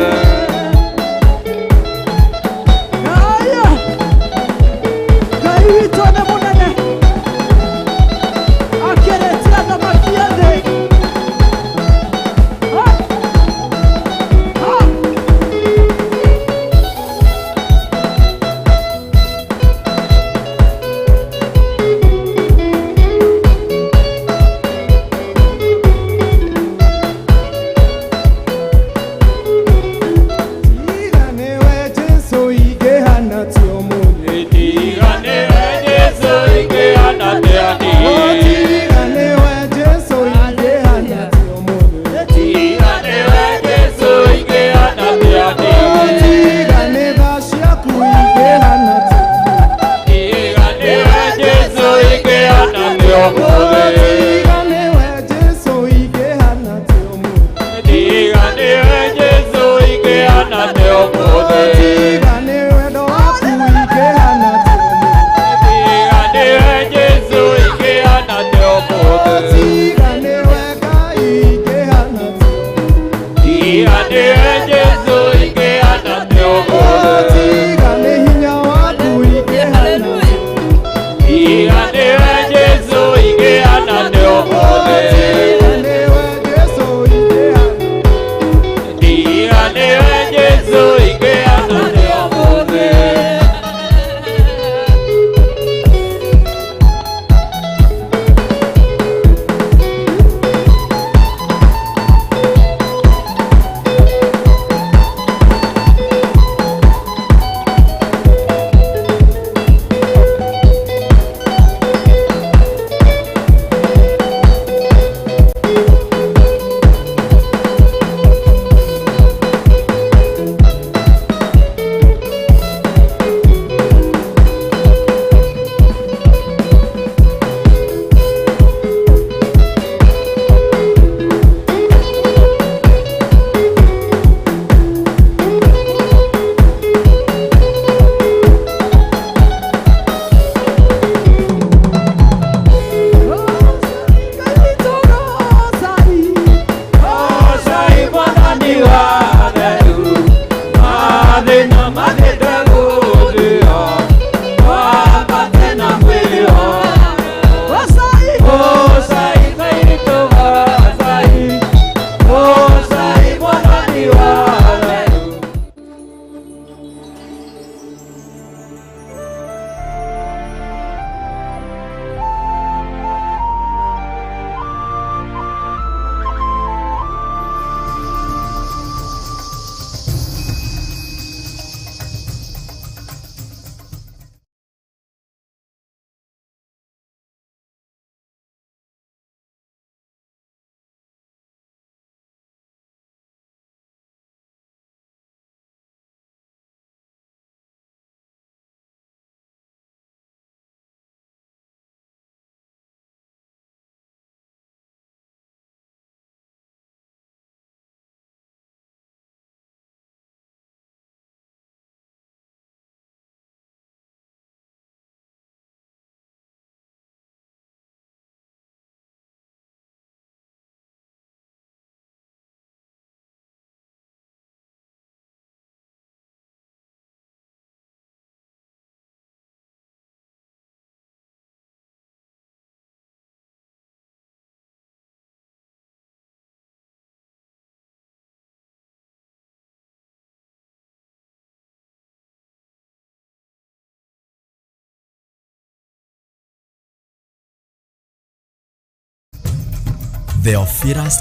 Theophilus